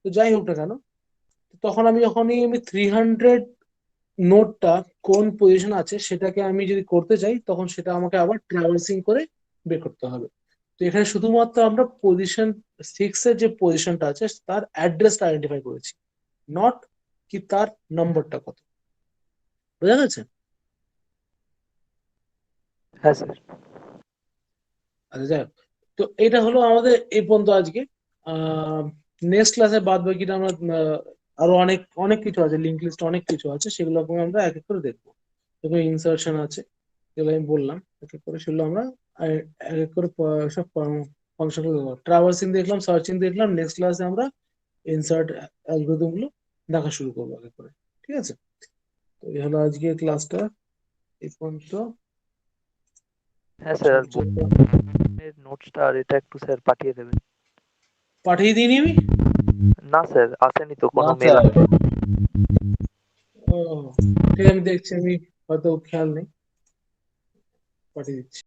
তো যাই হোক না কেন, তখন আমি যখনই আমি 300 নোটটা কোন পজিশন আছে সেটাকে আমি যদি করতে চাই, তখন সেটা আমাকে আবার ট্রাভার্সিং করে বের করতে হবে। তো এখানে শুধুমাত্র আমরা পজিশন 6 এর যে পজিশনটা আছে তার অ্যাড্রেসটা আইডেন্টিফাই করেছি, নট কি তার নম্বরটা কত। বোঝা গেছে? হ্যাঁ স্যার। আচ্ছা যাই হোক। তো এটা হলো আমাদের এই পর্যন্ত আজকে। নেক্সট ক্লাসে বাদ বাকিটা আমরা আরো অনেক অনেক কিছু আছে, লিঙ্ক লিস্ট অনেক কিছু আছে, সেগুলো আমরা এক এক করে দেখবো। যেগুলো ইনসার্শন আছে, যেগুলো আমি বললাম এক এক করে, সেগুলো আমরা এক এক করে সব ফাংশন ট্রাভার্সিং দেখলাম, সার্চিং দেখলাম, নেক্সট ক্লাসে আমরা ইনসার্ট অ্যালগরিদম গুলো দেখা শুরু করবো আগে করে। ঠিক আছে, তো এই হলো আজকের ক্লাসটা এই পর্যন্ত। হ্যাঁ স্যার, আর সবচেয়ে নোটসটা আর এটা একটু স্যার পাঠিয়ে দেবেন। পাঠিয়ে দিইনি আমি? না স্যার, আসেনি তো কোনো না মেল। স্যার। ও ঠিক আছে, আমি দেখছি, আমি হয়তো খেয়াল নেই, পাঠিয়ে দিচ্ছি।